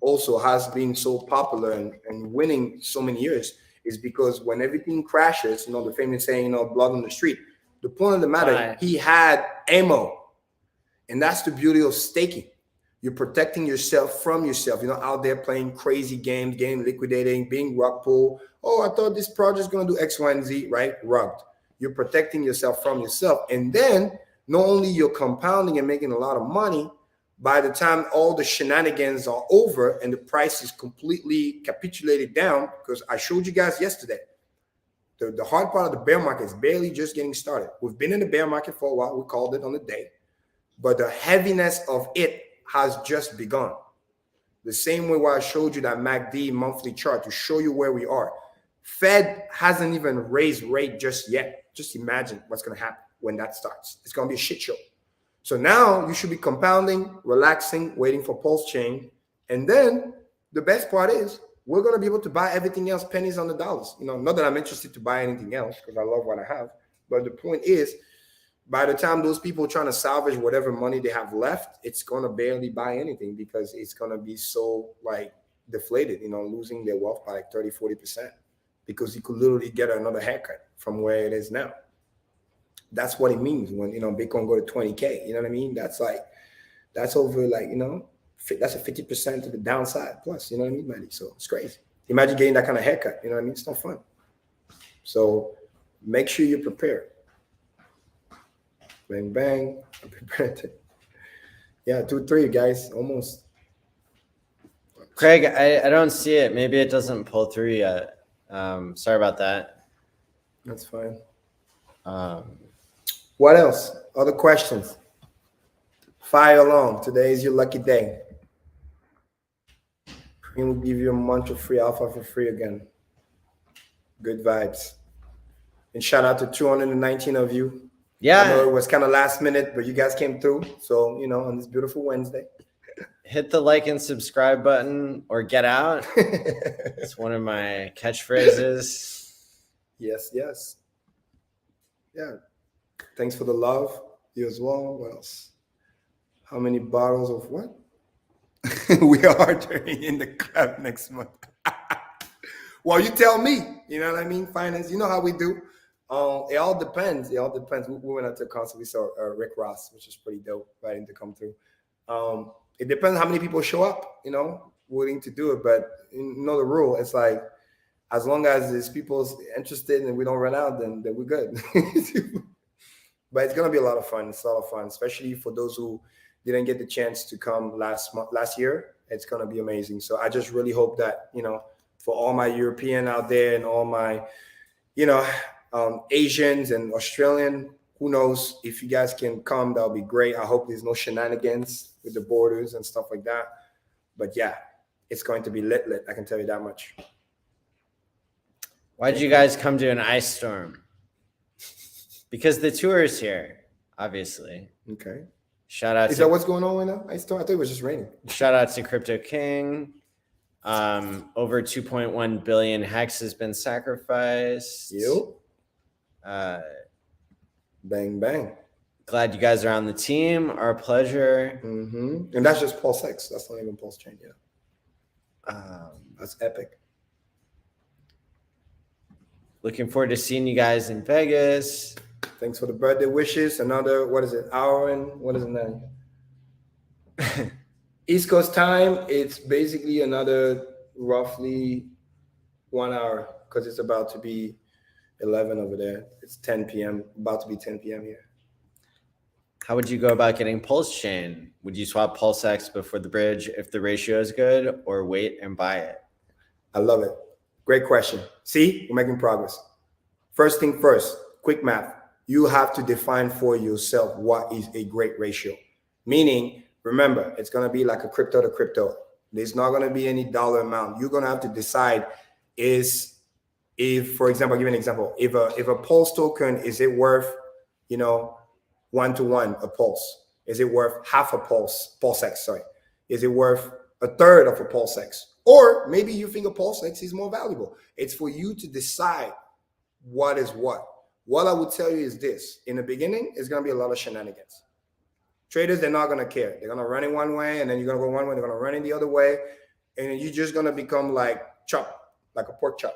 also has been so popular and winning so many years is because when everything crashes, you know, the famous saying, you know, blood on the street. The point of the matter, he had ammo. And that's the beauty of staking. You're protecting yourself from yourself. You're not out there playing crazy games, game liquidating, being rug pull. Oh, I thought this project's going to do X, Y, and Z, right? Rugged. You're protecting yourself from yourself. And then not only you're compounding and making a lot of money, by the time all the shenanigans are over and the price is completely capitulated down, because I showed you guys yesterday, the hard part of the bear market is barely just getting started. We've been in the bear market for a while. We called it on the day. But the heaviness of it has just begun. The same way where I showed you that MACD monthly chart to show you where we are. Fed hasn't even raised rate just yet. Just imagine what's going to happen when that starts. It's going to be a shit show. So now you should be compounding, relaxing, waiting for Pulse Chain. And then the best part is we're going to be able to buy everything else pennies on the dollars. You know, not that I'm interested to buy anything else, because I love what I have. But the point is, by the time those people trying to salvage whatever money they have left, it's going to barely buy anything, because it's going to be so like deflated, you know, losing their wealth by like 30, 40%, because you could literally get another haircut from where it is now. That's what it means when, you know, Bitcoin go to 20K. You know what I mean? That's over like, you know, that's a 50% to the downside plus, you know what I mean, Maddie? So it's crazy. Imagine getting that kind of haircut. You know what I mean? It's not fun. So make sure you're prepared. Bang, bang. I'm prepared. Yeah, 2-3, guys. Almost. Craig, I don't see it. Maybe it doesn't pull through yet. Sorry about that. That's fine. What else? Other questions? Fire along. Today is your lucky day. Kareem will give you a month of free alpha for free again. Good vibes. And shout out to 219 of you. Yeah. I know it was kind of last minute, but you guys came through. So, you know, on this beautiful Wednesday. Hit the like and subscribe button or get out. It's one of my catchphrases. Yes, yes. Yeah. Thanks for the love. You as well. What else? How many bottles of what? We are turning in the club next month. Well, you tell me. You know what I mean? Finance. You know how we do. It all depends. It all depends. We went out to a concert. We saw Rick Ross, which is pretty dope, waiting to come through. It depends how many people show up, you know, willing to do it. But you know the rule. It's like, as long as there's people interested and we don't run out, then we're good. But it's going to be a lot of fun. It's a lot of fun, especially for those who didn't get the chance to come last year. It's going to be amazing. So I just really hope that, you know, for all my European out there and all my, you know, Asians and Australian, who knows, if you guys can come, that'll be great. I hope there's no shenanigans with the borders and stuff like that. But yeah, it's going to be lit. I can tell you that much. Why did you guys come to an ice storm? Because the tour is here, obviously. Okay. Shout out. Is that what's going on right now? I thought it was just raining. Shout out to Crypto King. Over 2.1 billion hex has been sacrificed. You. Bang, bang. Glad you guys are on the team. Our pleasure. Mm-hmm. And that's just Pulse X. That's not even Pulse Chain yet. That's epic. Looking forward to seeing you guys in Vegas. Thanks for the birthday wishes. Another, what is it? ALLin? What is it now? East Coast time, it's basically another roughly 1 hour because it's about to be 11 over there. It's 10 p.m., about to be 10 p.m. here. How would you go about getting Pulse Chain? Would you swap Pulse X before the bridge if the ratio is good, or wait and buy it? I love it. Great question. See, we're making progress. First thing first, quick math. You have to define for yourself what is a great ratio. Meaning, remember, it's going to be like a crypto to crypto. There's not going to be any dollar amount. You're going to have to decide if, for example, I'll give you an example. If a Pulse token, is it worth, you know, 1-to-1 a Pulse? Is it worth half a Pulse X, sorry. Is it worth a third of a Pulse X? Or maybe you think a Pulse X is more valuable. It's for you to decide what is what. What I would tell you is this. In the beginning, it's going to be a lot of shenanigans. Traders, they're not going to care. They're going to run it one way, and then you're going to go one way. They're going to run it the other way. And you're just going to become like chop, like a pork chop.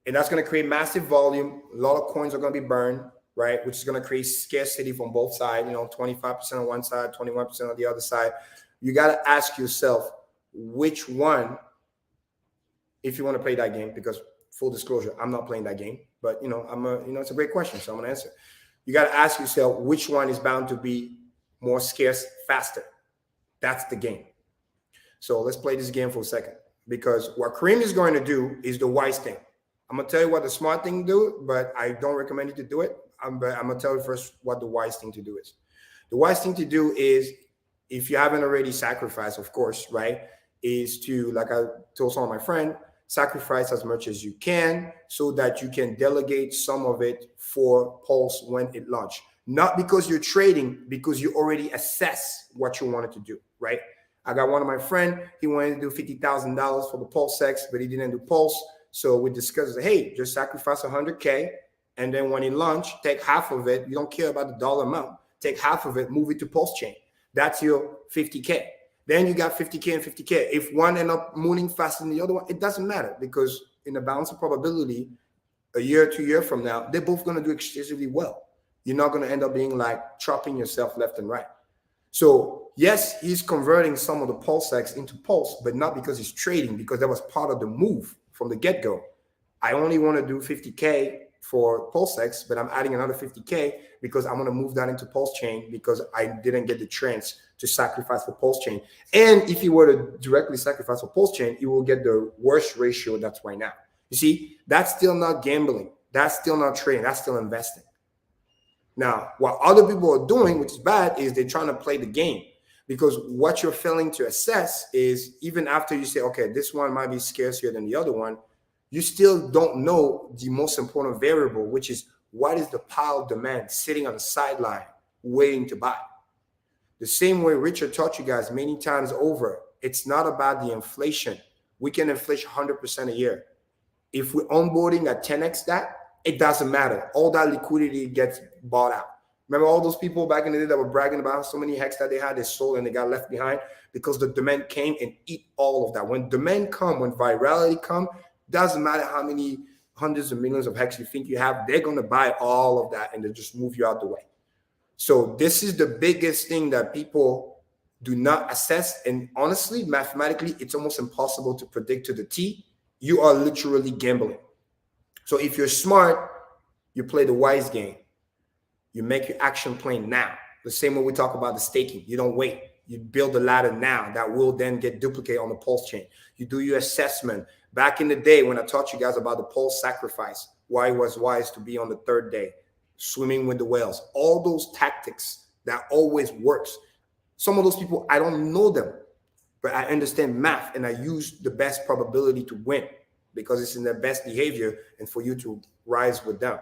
And that's going to create massive volume. A lot of coins are going to be burned, right? Which is going to create scarcity from both sides. You know, 25% on one side, 21% on the other side. You got to ask yourself which one, if you want to play that game, because full disclosure, I'm not playing that game. But, you know, it's a great question, so I'm going to answer. You got to ask yourself which one is bound to be more scarce faster. That's the game. So let's play this game for a second, because what Kareem is going to do is the wise thing. I'm going to tell you what the smart thing to do, but I don't recommend you to do it. I'm going to tell you first what the wise thing to do is. The wise thing to do is, if you haven't already sacrificed, of course, right, is to, like I told some of my friends, sacrifice as much as you can so that you can delegate some of it for Pulse when it launches. Not because you're trading, because you already assess what you wanted to do, right? I got one of my friends, he wanted to do $50,000 for the Pulse X, but he didn't do Pulse. So we discussed, hey, just sacrifice 100K. And then when it launch, take half of it. You don't care about the dollar amount. Take half of it, move it to Pulse Chain. That's your 50K. Then you got 50K and 50K. If one end up mooning faster than the other one, it doesn't matter, because in the balance of probability, a year, 2 years from now, they're both going to do extremely well. You're not going to end up being like chopping yourself left and right. So yes, he's converting some of the PulseX into Pulse, but not because he's trading, because that was part of the move from the get-go. I only want to do 50K for PulseX, but I'm adding another 50K because I want to move that into Pulse Chain because I didn't get the chance to sacrifice for Pulse Chain. And if you were to directly sacrifice for Pulse Chain, you will get the worst ratio that's right now. You see, that's still not gambling. That's still not trading. That's still investing. Now, what other people are doing, which is bad, is they're trying to play the game, because what you're failing to assess is even after you say, okay, this one might be scarcer than the other one, you still don't know the most important variable, which is what is the pile demand sitting on the sideline waiting to buy. The same way Richard taught you guys many times over, it's not about the inflation. We can inflate 100% a year. If we're onboarding at 10x that, it doesn't matter. All that liquidity gets bought out. Remember all those people back in the day that were bragging about so many hex that they had, they sold and they got left behind because the demand came and eat all of that. When demand come, when virality come, doesn't matter how many hundreds of millions of hex you think you have, they're going to buy all of that and they just move you out the way. So this is the biggest thing that people do not assess. And honestly, mathematically, it's almost impossible to predict to the T. You are literally gambling. So if you're smart, you play the wise game. You make your action plan now. The same way we talk about the staking. You don't wait. You build the ladder now that will then get duplicated on the Pulse chain. You do your assessment. Back in the day when I taught you guys about the Pulse sacrifice, why it was wise to be on the third day, swimming with the whales, all those tactics that always works. Some of those people, I don't know them, but I understand math and I use the best probability to win because it's in their best behavior and for you to rise with them.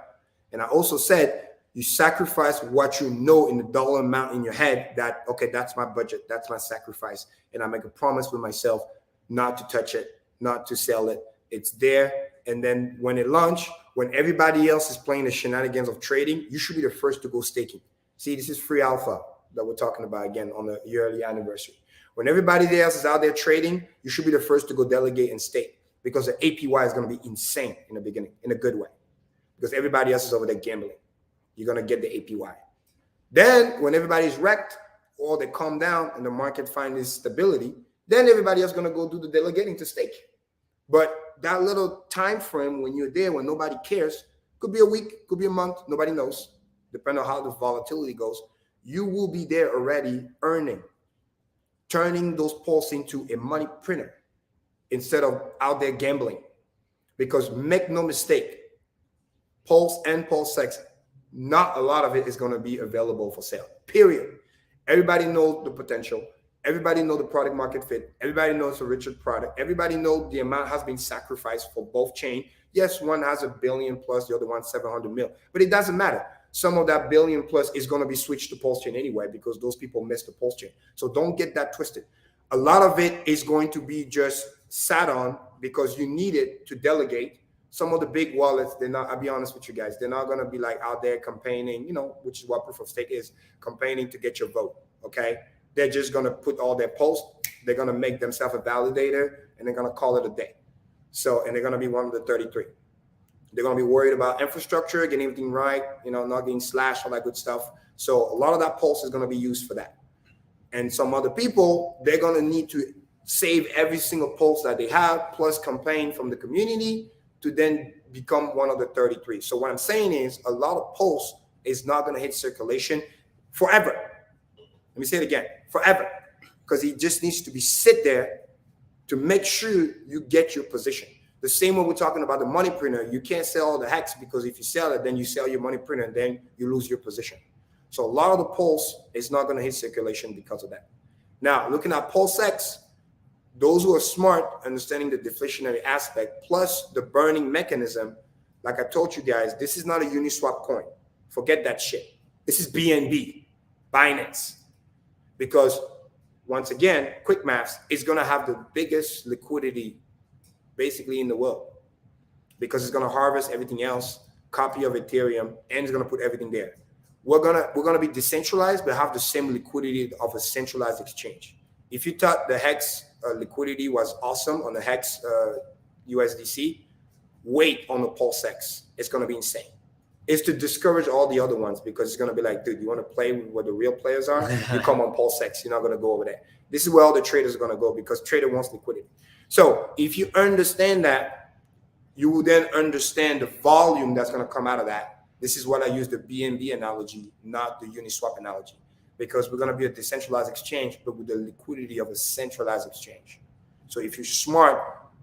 And I also said, you sacrifice what you know in the dollar amount in your head that, okay, that's my budget, that's my sacrifice. And I make a promise with myself not to touch it, not to sell it. It's there. And then when it launch, when everybody else is playing the shenanigans of trading, you should be the first to go staking. See, this is free alpha that we're talking about again on the yearly anniversary. When everybody else is out there trading, you should be the first to go delegate and stake because the APY is going to be insane in the beginning, in a good way, because everybody else is over there gambling. You're going to get the APY. Then when everybody's wrecked or they calm down and the market finds its stability, then everybody else is going to go do the delegating to stake. But that little time frame when you're there, when nobody cares, could be a week, could be a month, nobody knows, depending on how the volatility goes. You will be there already earning, turning those pulse into a money printer instead of out there gambling. Because make no mistake, Pulse and PulseX, not a lot of it is going to be available for sale, period. Everybody knows the potential. Everybody knows the product market fit. Everybody knows a Richard product. Everybody knows the amount has been sacrificed for both chain. Yes, one has $1 billion plus, the other one 700 mil, but it doesn't matter. Some of that $1 billion plus is going to be switched to Pulse chain anyway because those people missed the Pulse chain. So don't get that twisted. A lot of it is going to be just sat on because you need it to delegate. Some of the big wallets, they're not, I'll be honest with you guys, they're not going to be like out there campaigning, you know, which is what proof of stake is, campaigning to get your vote, okay? They're just going to put all their posts, they're going to make themselves a validator, and they're going to call it a day. So, and they're going to be one of the 33. They're going to be worried about infrastructure, getting everything right, you know, not getting slashed, all that good stuff. So a lot of that pulse is going to be used for that. And some other people, they're going to need to save every single pulse that they have, plus campaign from the community, to then become one of the 33. So what I'm saying is a lot of pulse is not going to hit circulation forever. Let me say it again, forever, because it just needs to be sit there to make sure you get your position. The same way we're talking about the money printer, you can't sell all the hex because if you sell it, then you sell your money printer and then you lose your position. So a lot of the pulse is not going to hit circulation because of that. Now, looking at PulseX, those who are smart, understanding the deflationary aspect, plus the burning mechanism, like I told you guys, this is not a Uniswap coin. Forget that shit. This is BNB, Binance. Because once again, quick maths is going to have the biggest liquidity basically in the world because it's going to harvest everything else, copy of Ethereum, and it's going to put everything there. We're gonna be decentralized, but have the same liquidity of a centralized exchange. If you thought the Hex liquidity was awesome on the Hex USDC, wait on the Pulse X. It's going to be insane. It's to discourage all the other ones because it's going to be like, dude, you want to play with what the real players are? You come on Pulse X. You're not going to go over there. This is where all the traders are going to go because trader wants liquidity. So if you understand that, you will then understand the volume that's going to come out of that. This is what I use the BNB analogy, not the Uniswap analogy, because we're going to be a decentralized exchange, but with the liquidity of a centralized exchange. So if you're smart,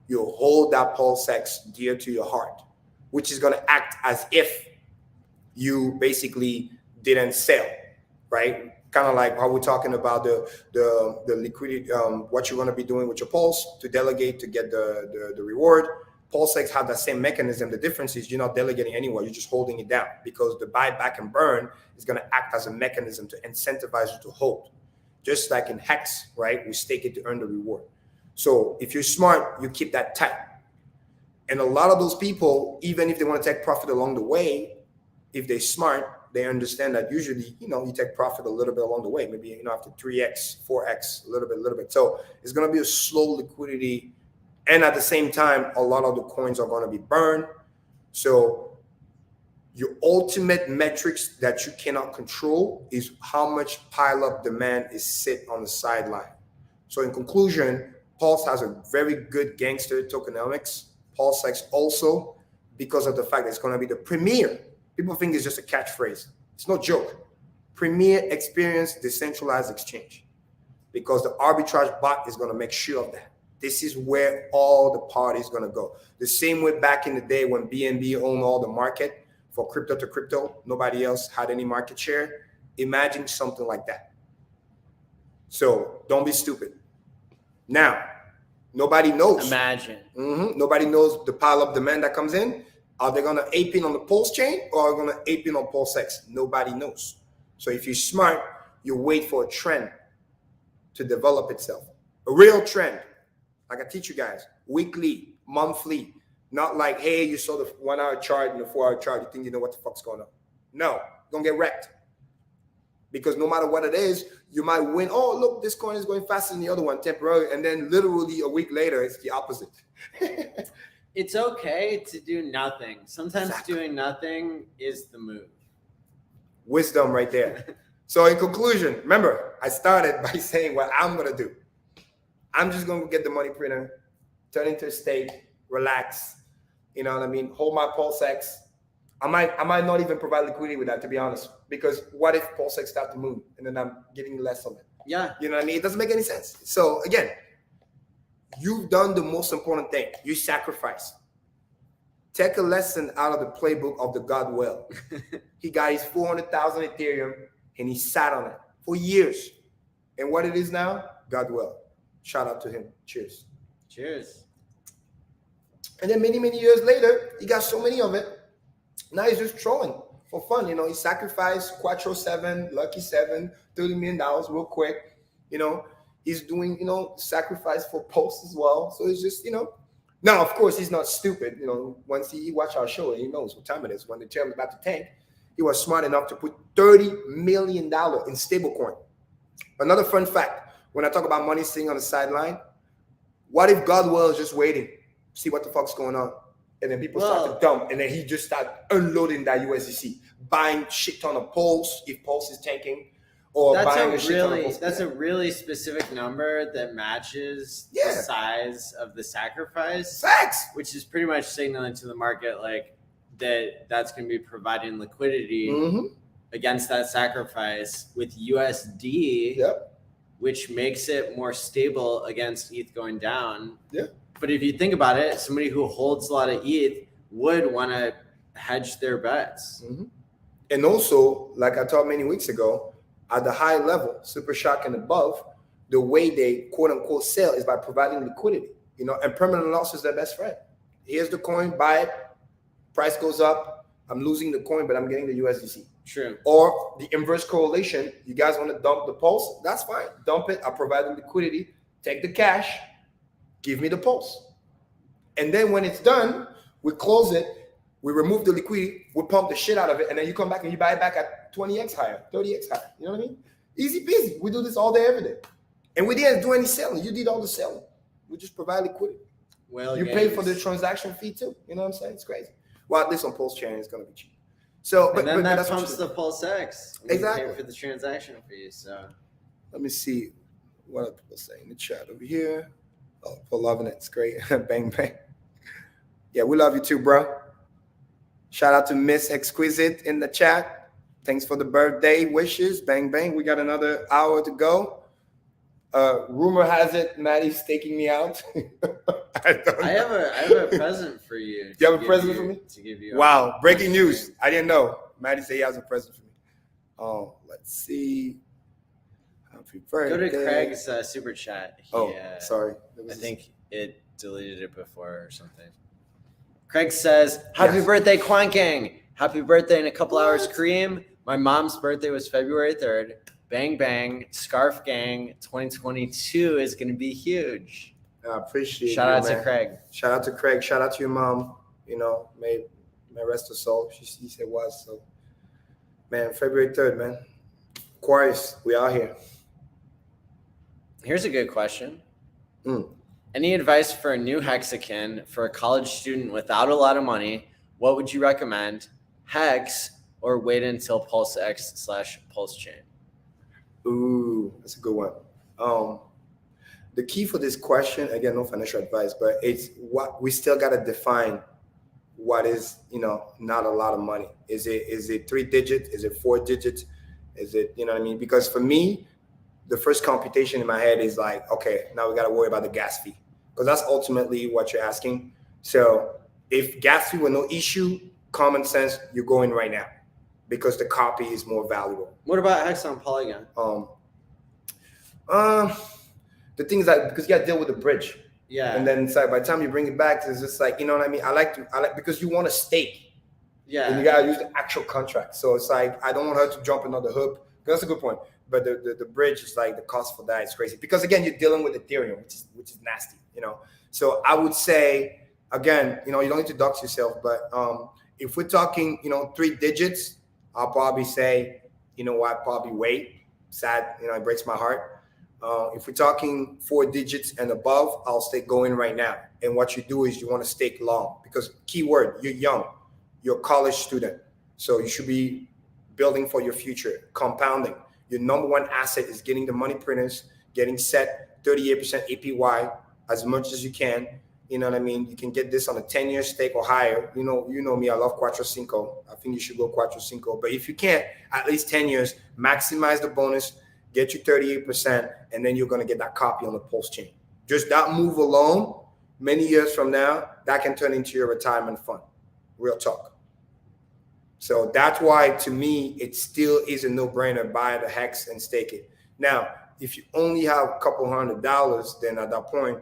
you'll hold that Pulse X dear to your heart, which is going to act as if you basically didn't sell, right? Kind of like how we're talking about the liquidity, what you're going to be doing with your Pulse to delegate to get the reward. Pulse X have that same mechanism. The difference is you're not delegating anywhere. You're just holding it down because the buy, back, and burn is going to act as a mechanism to incentivize you to hold. Just like in Hex, right? We stake it to earn the reward. So if you're smart, you keep that tight. And a lot of those people, even if they want to take profit along the way, if they're smart, they understand that usually, you take profit a little bit along the way, maybe, after 3x, 4x, a little bit. So it's going to be a slow liquidity. And at the same time, a lot of the coins are going to be burned. So your ultimate metrics that you cannot control is how much pile-up demand is sit on the sideline. So in conclusion, Pulse has a very good gangster tokenomics. Pulse X also, because of the fact that it's going to be the premier. People think it's just a catchphrase. It's no joke. Premier experience decentralized exchange, because the arbitrage bot is going to make sure of that. This is where all the parties going to go. The same way back in the day when BNB owned all the market for crypto to crypto, nobody else had any market share. Imagine something like that. So don't be stupid. Now, nobody knows. Imagine. Nobody knows the pile of demand that comes in. Are they going to ape in on the Pulse chain or are they going to ape in on Pulse X? Nobody knows. So if you're smart, you wait for a trend to develop itself. A real trend. Like I teach you guys, weekly, monthly, not like, hey, you saw the 1 hour chart and the 4 hour chart, you think you know what the fuck's going on. No, don't get wrecked. Because no matter what it is, you might win. Oh, look, this coin is going faster than the other one temporarily. And then literally a week later, it's the opposite. It's okay to do nothing. Sometimes Exactly. doing nothing is the move. Wisdom right there. So in conclusion, remember, I started by saying what I'm going to do. I'm just going to get the money printer, turn into a stake, relax. You know what I mean? Hold my Pulse X. I might not even provide liquidity with that, to be honest, because what if Pulse X start to move and then I'm getting less of it? Yeah. You know what I mean? It doesn't make any sense. So again, you've done the most important thing. You sacrifice. Take a lesson out of the playbook of the God well. He got his 400,000 Ethereum and he sat on it for years. And what it is now, God well. Shout out to him. Cheers. Cheers. And then many, many years later, he got so many of it. Now he's just trolling for fun. He sacrificed Quattro 7, Lucky 7, $30 million real quick. He's doing, sacrifice for Pulse as well. So it's just, Now, of course, he's not stupid. Once he watched our show, he knows what time it is. When the chair was about to tank, he was smart enough to put $30 million in stablecoin. Another fun fact, when I talk about money sitting on the sideline, what if Godwell is just waiting, see what the fuck's going on? And then people start to dump, and then he just start unloading that USDC, buying shit ton of Pulse if Pulse is tanking, or buying a shit ton of Pulse. That's a really specific number that matches the size of the sacrifice. Facts. Which is pretty much signaling to the market like that's going to be providing liquidity against that sacrifice with USD. Yep. Which makes it more stable against ETH going down. Yeah. But if you think about it, somebody who holds a lot of ETH would want to hedge their bets. And also, like I taught many weeks ago, at the high level, Super Shock and above, the way they quote unquote sell is by providing liquidity, and permanent loss is their best friend. Here's the coin, buy it, price goes up, I'm losing the coin, but I'm getting the USDC. True. Or the inverse correlation, you guys want to dump the Pulse? That's fine. Dump it. I provide the liquidity. Take the cash. Give me the Pulse. And then when it's done, we close it. We remove the liquidity. We pump the shit out of it. And then you come back and you buy it back at 20x higher, 30x higher. You know what I mean? Easy peasy. We do this all day, every day. And we didn't do any selling. You did all the selling. We just provide liquidity. You pay for the transaction fee too. You know what I'm saying? It's crazy. Well, at least on Pulse Chain, it's going to be cheap. So, but then that that's pumps the Pulse X. Exactly. You pay for the transaction fees. So let me see what are people saying in the chat over here. Oh, for loving it. It's great. Bang, bang. Yeah, we love you too, bro. Shout out to Miss Exquisite in the chat. Thanks for the birthday wishes. Bang, bang. We got another hour to go. Rumor has it Maddie's taking me out. I have a present for you. You have a present for me? To give you. Wow, breaking news. I didn't know. Maddie said he has a present for me. Oh, let's see. Happy birthday. Go to Craig's super chat. Sorry. I think it deleted it before or something. Craig says, happy birthday, Quant Gang. Happy birthday in a couple hours, Kareem. My mom's birthday was February 3rd. Bang, bang. Scarf Gang 2022 is going to be huge. I appreciate it. Shout out to Craig. Shout out to Craig. Shout out to your mom. You know, may rest her soul. She said was. So, man, February 3rd, man. Aquarius, we are here. Here's a good question. Any advice for a new Hexican for a college student without a lot of money? What would you recommend? Hex or wait until Pulse X / Pulse Chain? Ooh, that's a good one. The key for this question, again, no financial advice, but it's what we still got to define what is, not a lot of money. Is it 3 digits? Is it 4 digits? Is it, you know what I mean? Because for me, the first computation in my head is like, okay, now we got to worry about the gas fee, because that's ultimately what you're asking. So if gas fee were no issue, common sense, you're going right now because the copy is more valuable. What about Hex on Polygon? The thing is that because you got to deal with the bridge. Yeah. And then it's like by the time you bring it back, it's just like, you know what I mean? I like because you want to stake. Yeah. And you got to use the actual contract. So it's like, I don't want her to jump another hoop. That's a good point. But the bridge is like the cost for that is crazy. Because again, you're dealing with Ethereum, which is nasty, So I would say, again, you don't need to dox yourself, but if we're talking, 3 digits, I'll probably say, probably wait. Sad, it breaks my heart. If we're talking 4 digits and above, I'll stay going right now. And what you do is you want to stake long, because keyword, you're young, you're a college student. So you should be building for your future, compounding. Your number one asset is getting the money printers, getting set 38% APY as much as you can. You know what I mean? You can get this on a 10-year stake or higher. You know me, I love Cuatro Cinco. I think you should go Cuatro Cinco. But if you can't, at least 10 years, maximize the bonus, get you 38%, and then you're going to get that copy on the Pulse Chain. Just that move alone, many years from now, that can turn into your retirement fund. Real talk. So that's why, to me, it still is a no-brainer. Buy the Hex and stake it. Now, if you only have a couple $100, then at that point,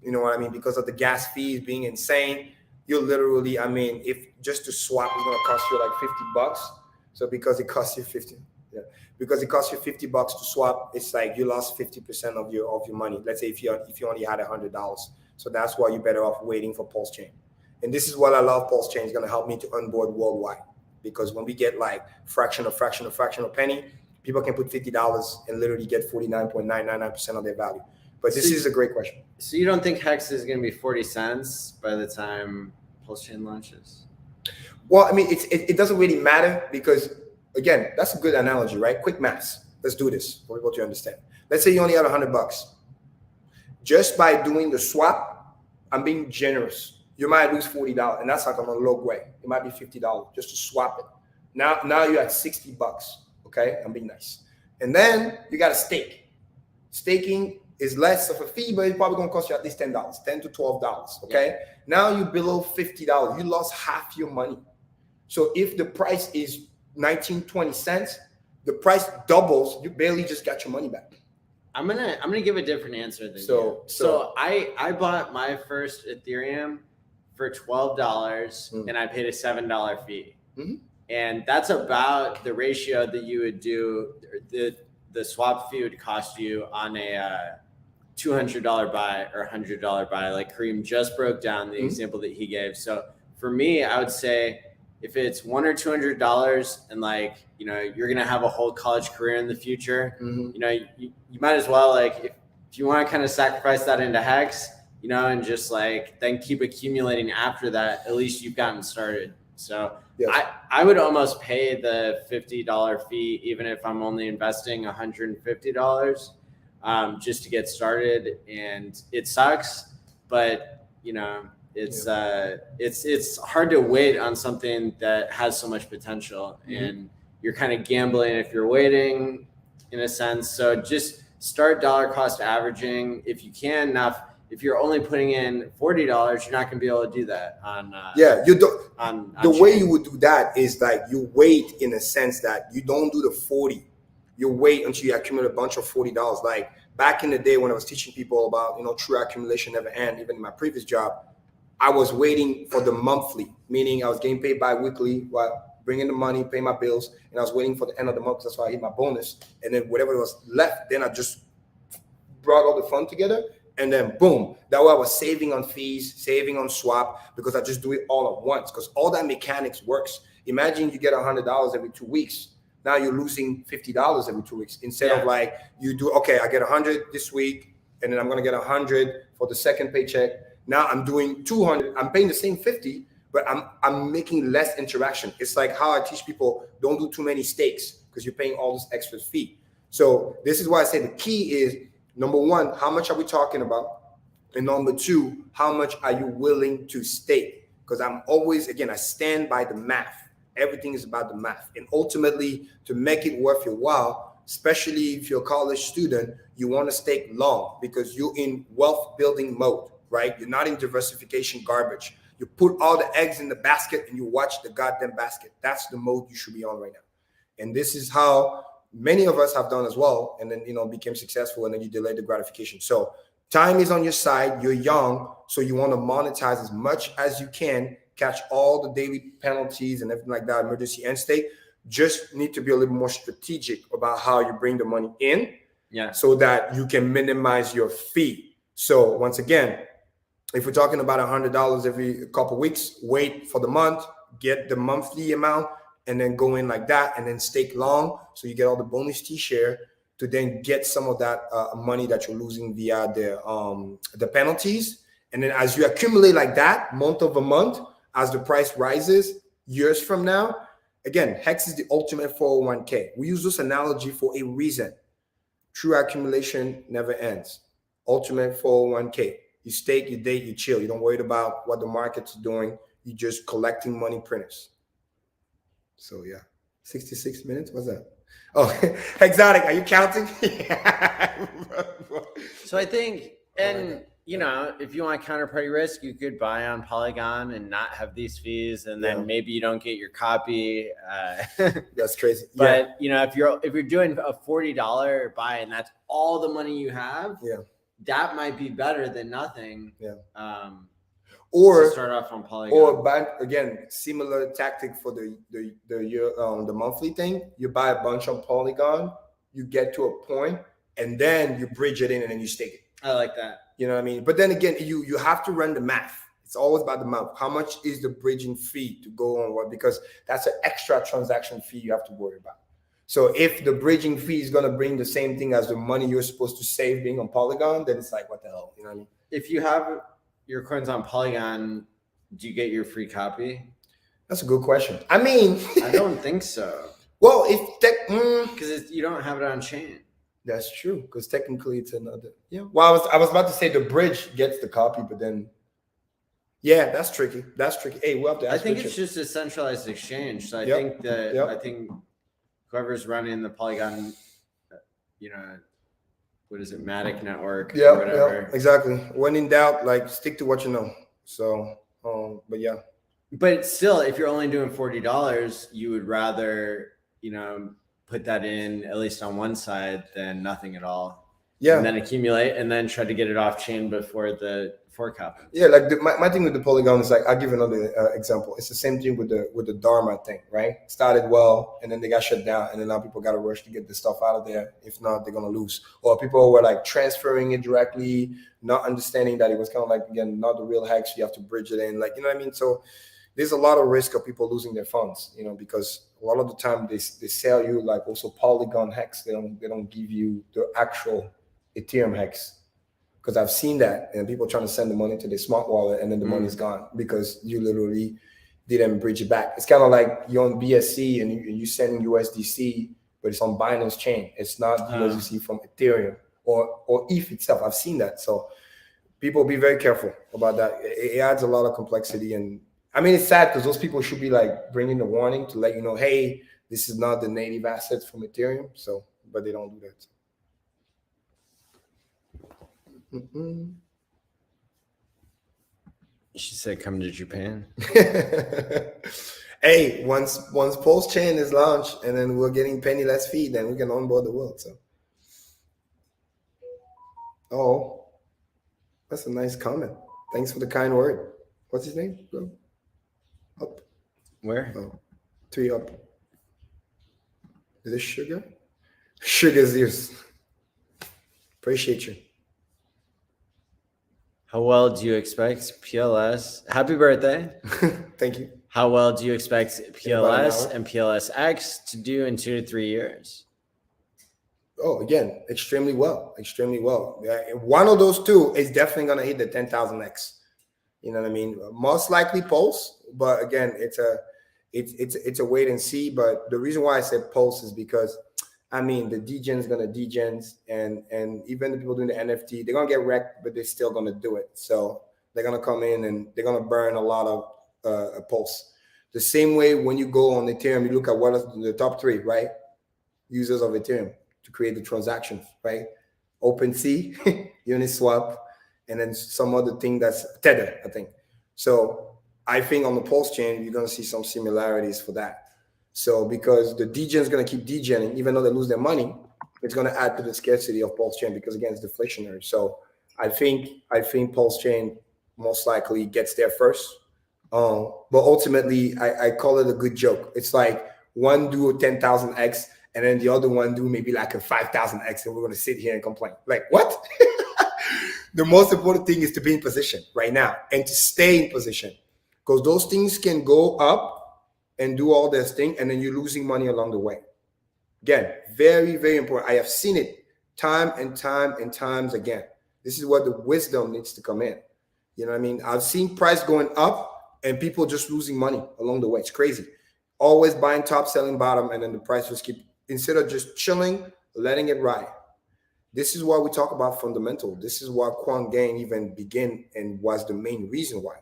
you know what I mean? Because of the gas fees being insane, you're literally, if just to swap is going to cost you like $50. So because it costs you $50 to swap, it's like you lost 50% of your money. Let's say if you only had $100. So that's why you're better off waiting for Pulse Chain. And this is what I love. Pulse Chain is going to help me to onboard worldwide, because when we get like fraction of penny, people can put $50 and literally get 49.999% of their value. But this is a great question. So you don't think Hex is going to be 40 cents by the time Pulse Chain launches? Well, it doesn't really matter, because again, that's a good analogy, right? Quick maths. Let's do this for people to understand. Let's say you only have $100. Just by doing the swap, I'm being generous. You might lose $40, and that's like on a low way. It might be $50 just to swap it. Now you're at $60. Okay, I'm being nice. And then you got to stake. Staking is less of a fee, but it's probably going to cost you at least $10, $10 to $12. Okay, yeah. Now you're below $50. You lost half your money. So if the price is 19-20 cents, the price doubles. You barely just got your money back. I'm gonna give a different answer than you. So I bought my first Ethereum for $12, and I paid a $7 fee. Mm-hmm. And that's about the ratio that you would do. The swap fee would cost you on a $200 buy or $100 buy, like Kareem just broke down the example that he gave. So for me, I would say if it's $100 or $200, and you're gonna have a whole college career in the future, you might as well, if you want to kind of sacrifice that into Hex, you know, and just like then keep accumulating after that. At least you've gotten started. So Yes. I would almost pay the $50 fee, even if I'm only investing $150, just to get started. And it sucks, but you know, it's hard to wait on something that has so much potential, and you're kind of gambling if you're waiting, in a sense. So just start dollar cost averaging if you can. Now, if you're only putting in $40, you're not going to be able to do that on. You don't. On the way chain. you would do that is like you wait in a sense that you don't do the 40. You wait until you accumulate a bunch of $40. Like back in the day when I was teaching people about, you know, true accumulation never end, even in my previous job, I was waiting for the monthly, meaning I was getting paid bi-weekly while bringing the money, paying my bills, and I was waiting for the end of the month. That's why I hit my bonus. And then whatever was left, then I just brought all the fund together. And then boom, that way I was saving on fees, saving on swap, because I just do it all at once, because all that mechanics works. Imagine you get $100 every 2 weeks. Now you're losing $50 every 2 weeks instead of like you do, okay, I get 100 this week, and then I'm going to get 100 for the second paycheck. Now I'm doing 200. I'm paying the same 50, but I'm making less interaction. It's like how I teach people, don't do too many stakes because you're paying all this extra fee. So this is why I say the key is, number one, how much are we talking about? And number two, how much are you willing to stake? Because I'm always, again, I stand by the math. Everything is about the math. And ultimately, to make it worth your while, especially if you're a college student, you want to stake long because you're in wealth building mode, right? You're not in diversification garbage. You put all the eggs in the basket and you watch the goddamn basket. That's the mode you should be on right now. And this is how many of us have done as well, and then, you know, became successful, and then you delay the gratification. So time is on your side. You're young, so you want to monetize as much as you can, catch all the daily penalties and everything like that, emergency end state. Just need to be a little more strategic about how you bring the money in, so that you can minimize your fee. So once again, if we're talking about $100 every couple of weeks, wait for the month, get the monthly amount, and then go in like that, and then stake long, so you get all the bonus T-share to then get some of that money that you're losing via the penalties. And then as you accumulate like that, month over month, as the price rises, years from now, again, Hex is the ultimate 401k. We use this analogy for a reason. True accumulation never ends. Ultimate 401k. You stake, you date, you chill. You don't worry about what the market's doing. You're just collecting money printers. So yeah, 66 minutes. What's that? Oh, exotic. Are you counting? So I think, and you know, if you want counterparty risk, you could buy on Polygon and not have these fees, and then maybe you don't get your copy. That's crazy. But you know, if you're doing a $40 buy and that's all the money you have, that might be better than nothing. Or start off on Polygon. Or buy, again, similar tactic for the monthly thing. You buy a bunch on Polygon, you get to a point, and then you bridge it in and then you stake it. I like that. You know what I mean? But then again, you have to run the math. It's always about the math. How much is the bridging fee to go on what? Because that's an extra transaction fee you have to worry about. So if the bridging fee is going to bring the same thing as the money you're supposed to save being on Polygon, then it's like, what the hell? You know what I mean? If you have your coins on Polygon, do you get your free copy? That's a good question. I mean, I don't think so. Well, if because you don't have it on chain. That's true, because technically it's another. Yeah. Well, I was about to say the bridge gets the copy, but then that's tricky. That's tricky. Hey, we'll have to ask. I think it's just a centralized exchange. So I think that I think whoever's running the Polygon, you know, what is it, Matic network or whatever. Exactly. When in doubt, like stick to what you know. So, but yeah. But still, if you're only doing $40, you would rather, you know, put that in at least on one side than nothing at all. Yeah. And then accumulate and then try to get it off chain before the fork happens. Yeah, like my thing with the Polygon is like, I'll give another example. It's the same thing with the Dharma thing, right? Started well, and then they got shut down, and then now people got to rush to get this stuff out of there. If not, they're gonna lose. Or people were like transferring it directly, not understanding that it was kind of like, again, not the real hex. You have to bridge it in, like, you know what I mean? So there's a lot of risk of people losing their funds, you know, because a lot of the time they sell you like also Polygon hex. They don't give you the actual Ethereum hex. because I've seen that, and people trying to send the money to their smart wallet, and then the money's gone because you literally didn't bridge it back. It's kind of like you're on BSC and you sending USDC, but it's on Binance chain. It's not USDC from Ethereum or ETH itself. I've seen that. So people be very careful about that. It adds a lot of complexity. And I mean, it's sad because those people should be like bringing the warning to let you know, hey, this is not the native assets from Ethereum. So, but they don't do that. She said, "Come to Japan." Hey, once Pulse Chain is launched, and then we're getting penniless fee, then we can onboard the world. So, oh, that's a nice comment. Thanks for the kind word. What's his name? Bro? Up. Where? Oh, 3 up. Is this Sugar? Sugar's ears. Appreciate you. How well do you expect PLS? Happy birthday. Thank you. How well do you expect About an PLS hour. and PLSX to do in 2 to 3 years? Oh, again, extremely well. Extremely well. Yeah, one of those two is definitely going to hit the 10,000x. You know what I mean? Most likely Pulse, but again, it's a wait and see. But the reason why I said Pulse is because, I mean, the degens gonna degens, and even the people doing the NFT, they're gonna get wrecked, but they're still gonna do it. So they're gonna come in and they're gonna burn a lot of Pulse. The same way when you go on Ethereum, you look at what is the top 3, right? Users of Ethereum to create the transactions, right? OpenSea, Uniswap, and then some other thing that's Tether, I think. So I think on the Pulse chain, you're gonna see some similarities for that. So because the degen is going to keep degening, even though they lose their money, it's going to add to the scarcity of Pulse Chain because, again, it's deflationary. So I think Pulse Chain most likely gets there first. But ultimately, I call it a good joke. It's like one do a 10,000x and then the other one do maybe like a 5,000x, and we're going to sit here and complain. Like, what? The most important thing is to be in position right now and to stay in position, because those things can go up and do all this thing, and then you're losing money along the way. Again, very, very important. I have seen it time and times again. This is where the wisdom needs to come in. You know what I mean? I've seen price going up and people just losing money along the way. It's crazy. Always buying top, selling bottom, and then the price just keep, instead of just chilling, letting it ride. This is why we talk about fundamental. This is why quant gain even began and was the main reason why.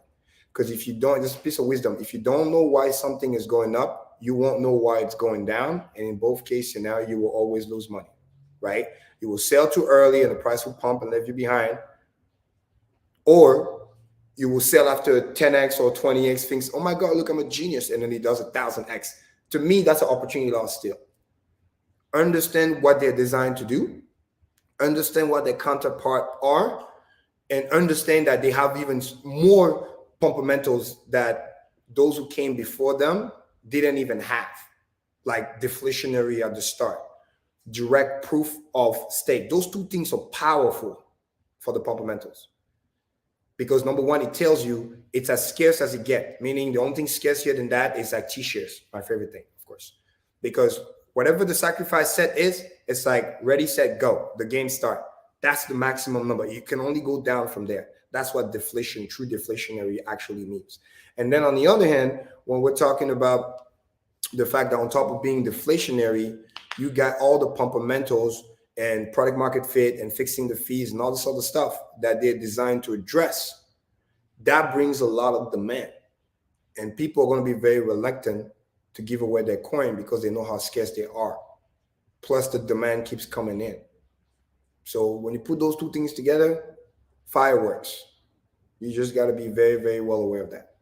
Because if you don't, just a piece of wisdom, if you don't know why something is going up, you won't know why it's going down. And in both cases, now you will always lose money, right? You will sell too early and the price will pump and leave you behind. Or you will sell after 10x or 20x, thinks, oh my God, look, I'm a genius. And then he does 1,000x. To me, that's an opportunity lost still. Understand what they're designed to do. Understand what their counterpart are. And understand that they have even more fundamentals that those who came before them didn't even have, like deflationary at the start, direct proof of stake. Those two things are powerful for the fundamentals, because number one, it tells you it's as scarce as it gets, meaning the only thing scarcer than that is like T-shares, my favorite thing, of course, because whatever the sacrifice set is, it's like ready, set, go. The game start. That's the maximum number. You can only go down from there. That's what deflation, true deflationary actually means. And then on the other hand, when we're talking about the fact that on top of being deflationary, you got all the fundamentals and product market fit and fixing the fees and all this other stuff that they're designed to address. That brings a lot of demand. And people are going to be very reluctant to give away their coin because they know how scarce they are. Plus the demand keeps coming in. So when you put those two things together, fireworks. You just got to be very, very well aware of that.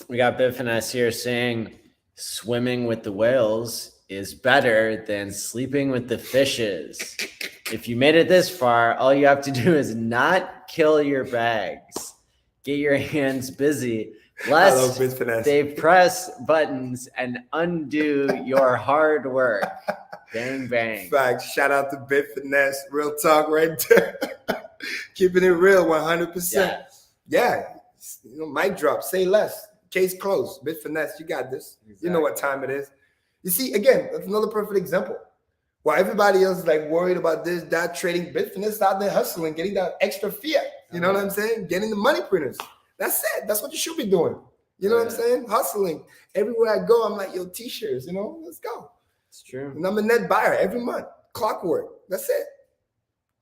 We got Bifinesse here saying swimming with the whales is better than sleeping with the fishes. If you made it this far, all you have to do is not kill your bags. Get your hands busy, lest they press buttons and undo your hard work. Bang, bang. Facts. Shout out to Bifinesse. Real talk right there. Keeping it real 100%. Yeah. You know, mic drop. Say less. Case closed. Bifinesse. You got this. Exactly. You know what time it is. You see, again, that's another perfect example. While everybody else is like worried about this, that, trading, Bitfinex out there hustling, getting that extra fiat. You know what I'm saying? Getting the money printers. That's it. That's what you should be doing. You know what I'm saying? Hustling. Everywhere I go, I'm like, yo, t-shirts, let's go. It's true. And I'm a net buyer every month. Clockwork. That's it.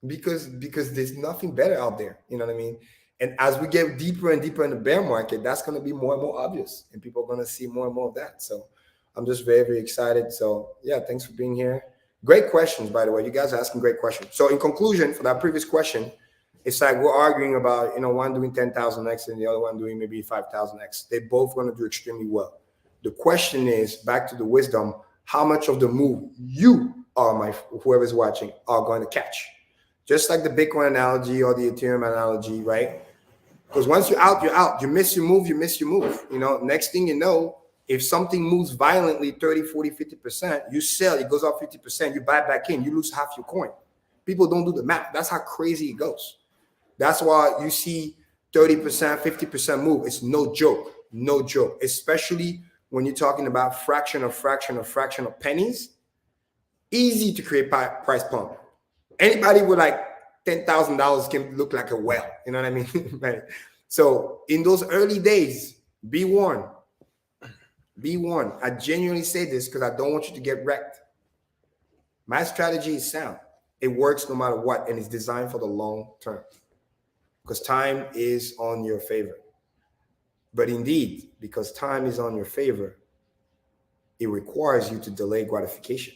Because there's nothing better out there. You know what I mean? And as we get deeper and deeper in the bear market, that's going to be more and more obvious. And people are going to see more and more of that. So I'm just very, very excited. So yeah, thanks for being here. Great questions, by the way. You guys are asking great questions. So in conclusion, for that previous question, it's like we're arguing about, one doing 10,000x and the other one doing maybe 5,000x. They're both going to do extremely well. The question is, back to the wisdom, how much of the move you are, whoever's watching, are going to catch? Just like the Bitcoin analogy or the Ethereum analogy, right? Because once you're out, you're out. You miss your move, you miss your move. Next thing you know, if something moves violently 30, 40, 50%, you sell, it goes up 50%, you buy back in, you lose half your coin. People don't do the math. That's how crazy it goes. That's why you see 30%, 50% move. It's no joke, no joke, especially when you're talking about fraction of pennies. Easy to create price pump. Anybody with like $10,000 can look like a whale. You know what I mean? Right. So in those early days, be warned. Be warned. I genuinely say this because I don't want you to get wrecked. My strategy is sound. It works no matter what, and it's designed for the long term because time is on your favor. But indeed, because time is on your favor, it requires you to delay gratification.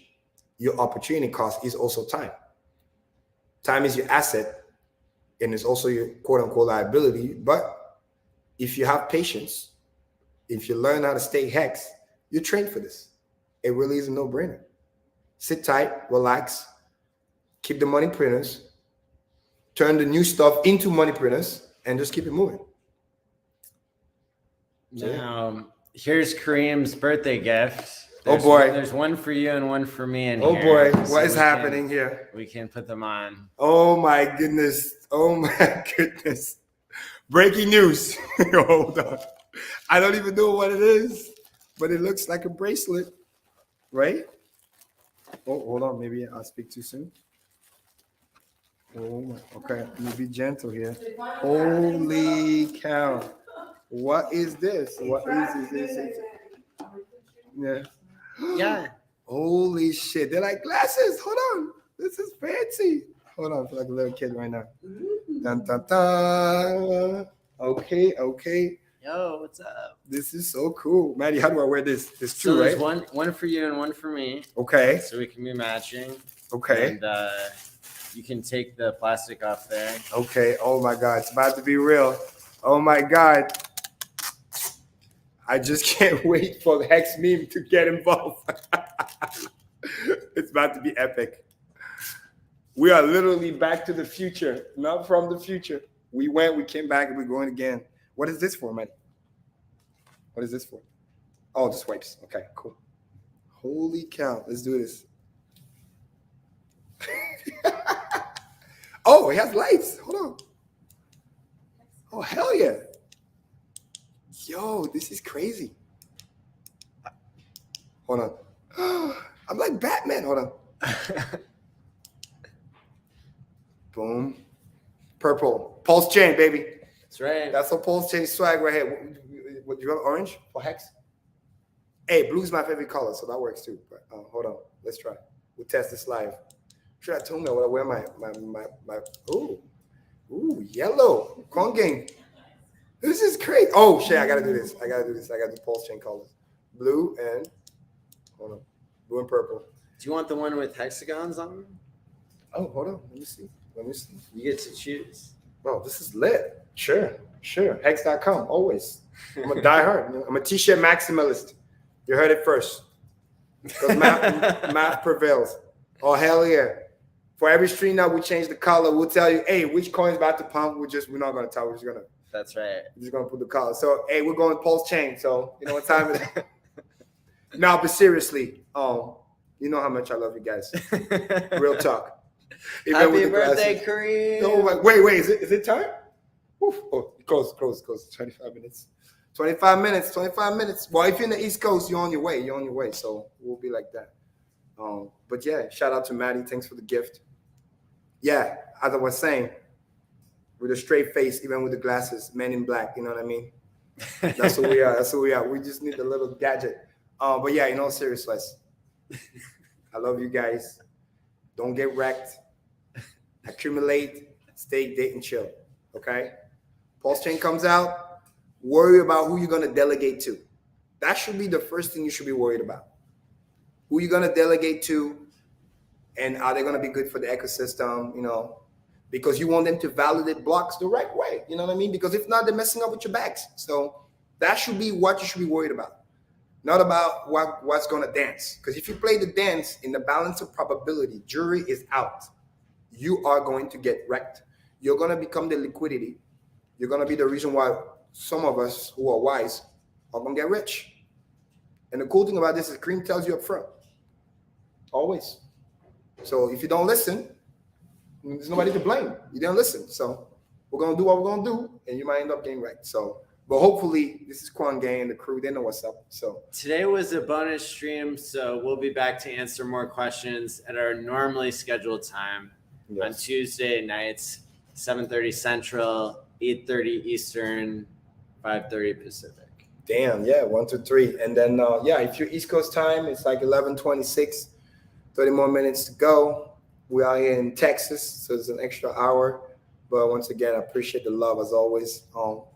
Your opportunity cost is also time. Time is your asset, and it's also your quote-unquote liability. But if you have patience, if you learn how to stay hex, you're trained for this. It really is a no-brainer. Sit tight, relax, keep the money printers, turn the new stuff into money printers, and just keep it moving. So, now, here's Kareem's birthday gift. There's one for you and one for me in here. Oh boy, what is happening here? We can put them on. Oh my goodness. Oh my goodness. Breaking news. Hold on. I don't even know what it is, but it looks like a bracelet, right? Oh, hold on. Maybe I'll speak too soon. Oh my. Okay, let me be gentle here. Holy cow. What is this? What is this? Yeah. Yeah. Holy shit. They're like glasses. Hold on. This is fancy. Hold on. I feel like a little kid right now. Dun, dun, dun. Okay. Yo, what's up? This is so cool. Maddie, how do I wear this? There's two, so there's right? One for you and one for me. Okay. So we can be matching. Okay. And you can take the plastic off there. Okay. Oh my God. It's about to be real. Oh my God. I just can't wait for the Hex meme to get involved. It's about to be epic. We are literally back to the future, not from the future. We went, we came back, and we're going again. What is this for, man? What is this for? Oh, the swipes. Okay, cool. Holy cow. Let's do this. Oh, it has lights. Hold on. Oh, hell yeah. Yo, this is crazy. Hold on. I'm like Batman. Hold on. Boom. Purple. Pulse chain, baby. That's right. That's a pulse chain swag right here. What you got? Orange or hex? Hey, blue's my favorite color, so that works too. But hold on. Let's try. We'll test this live. Should I tell me what I wear my ooh, yellow. Con game. This is crazy. Oh shit, I gotta do this. I gotta do the pulse chain colors. Blue and hold on. Blue and purple. Do you want the one with hexagons on them? Oh, hold on. Let me see. You get to choose. Oh, this is lit. Sure. Hex.com, always. I'm a diehard. I'm a t-shirt maximalist. You heard it first. Because math prevails. Oh, hell yeah. For every stream now, we change the color. We'll tell you, hey, which coin's about to pump. We're not going to tell. That's right. We're just going to put the color. So, hey, we're going pulse chain. So, you know what time it is. No, but seriously, you know how much I love you guys. Real talk. Even Happy birthday, Kareem. Oh, wait. Is it time? Oof. Oh, close. 25 minutes. 25 minutes. Well, if you're in the East Coast, you're on your way. So we'll be like that. But yeah, shout out to Maddie. Thanks for the gift. Yeah, as I was saying, with a straight face, even with the glasses, men in black, you know what I mean? That's who we are. That's who we are. We just need a little gadget. But yeah, in all seriousness, I love you guys. Don't get wrecked. Accumulate, stay, date, and chill. Okay? Pulse chain comes out. Worry about who you're going to delegate to. That should be the first thing you should be worried about. Who you're going to delegate to, and are they going to be good for the ecosystem, you know? Because you want them to validate blocks the right way. You know what I mean? Because if not, they're messing up with your bags. So that should be what you should be worried about. Not about what's going to dance. Because if you play the dance in the balance of probability, jury is out. You are going to get wrecked. You're going to become the liquidity. You're going to be the reason why some of us who are wise are going to get rich. And the cool thing about this is Kareem tells you up front. Always. So if you don't listen, there's nobody to blame. You didn't listen. So we're going to do what we're going to do, and you might end up getting wrecked. So, but hopefully this is Quan Gang and the crew. They know what's up. So today was a bonus stream, so we'll be back to answer more questions at our normally scheduled time on Tuesday nights, 7:30 Central, 8:30 Eastern, 5:30 Pacific. Damn, yeah, 1, 2, 3. And then, yeah, if you're East Coast time, it's like 11:26, 30 more minutes to go. We are here in Texas, so it's an extra hour. But once again, I appreciate the love as always. What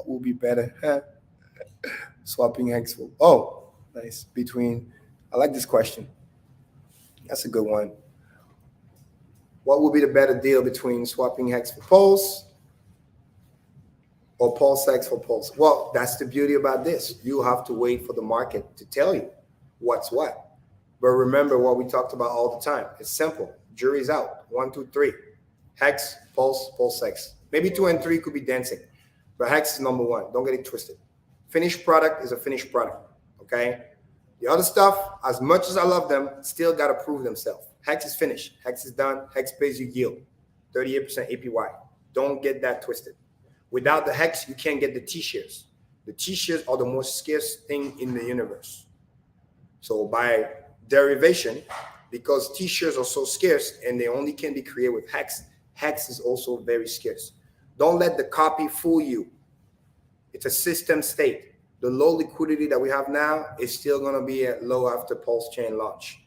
will be better? Swapping hex for, nice. I like this question. That's a good one. What will be the better deal between swapping hex for pulse or pulse hex for pulse? Well, that's the beauty about this. You have to wait for the market to tell you what's what. But remember what we talked about all the time. It's simple. Jury's out. 1, 2, 3. Hex, pulse, pulse hex. Maybe 2 and 3 could be dancing. But hex is number 1. Don't get it twisted. Finished product is a finished product. Okay? The other stuff, as much as I love them, still got to prove themselves. Hex is finished. Hex is done. Hex pays you yield. 38% APY. Don't get that twisted. Without the hex, you can't get the T-shares. The T-shares are the most scarce thing in the universe. So by derivation, because T-shares are so scarce and they only can be created with hex, hex is also very scarce. Don't let the copy fool you. It's a system state. The low liquidity that we have now is still going to be at low after Pulse Chain launch.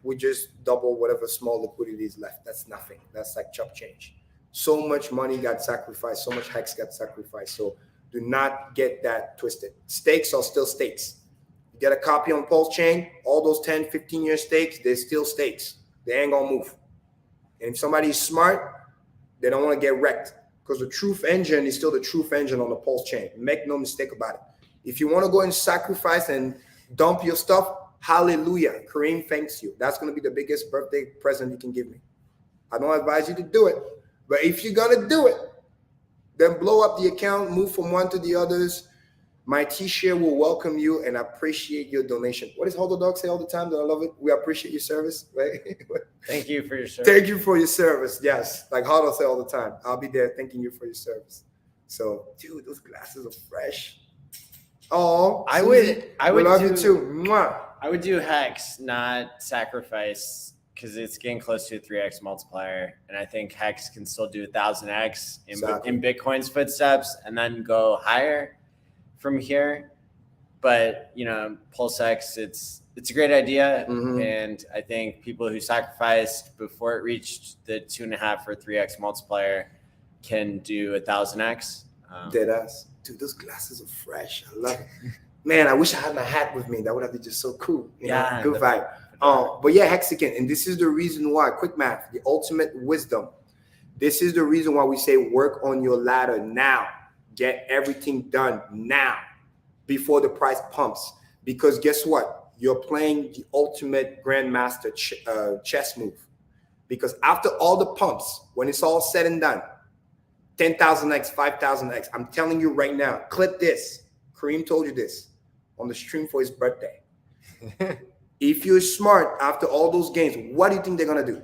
We just double whatever small liquidity is left. That's nothing. That's like chop change. So much money got sacrificed. So much hex got sacrificed. So do not get that twisted. Stakes are still stakes. Get a copy on Pulse Chain, all those 10, 15-year stakes, they're still stakes. They ain't gonna move. And if somebody's smart, they don't want to get wrecked because the truth engine is still the truth engine on the Pulse Chain. Make no mistake about it. If you want to go and sacrifice and dump your stuff, hallelujah. Kareem thanks you. That's going to be the biggest birthday present you can give me. I don't advise you to do it, but if you're going to do it, then blow up the account, move from one to the others. My T-share will welcome you and appreciate your donation. What does Holdo Dog say all the time? That I love it. We appreciate your service, right? Thank you for your service. Thank you for your service. Yes, like Holdo say all the time. I'll be there thanking you for your service. So, dude, those glasses are fresh. Oh, I would love you too. Mwah. I would do hex, not sacrifice, because it's getting close to a 3x multiplier, and I think hex can still do 1,000x in Bitcoin's footsteps, and then go higher from here. But Pulse X, it's a great idea, and I think people who sacrificed before it reached the 2.5 or 3x multiplier can do 1,000x. Dead ass. Dude, those glasses are fresh. I love it. Man, I wish I had my hat with me. That would have been just so cool. Good vibe. But yeah, Hexican, and this is the reason why, quick math, the ultimate wisdom. This is the reason why we say work on your ladder now. Get everything done now before the price pumps. Because guess what? You're playing the ultimate grandmaster chess move. Because after all the pumps, when it's all said and done, 10,000x, 5,000x, I'm telling you right now, clip this. Kareem told you this on the stream for his birthday. If you're smart after all those games, what do you think they're going to do?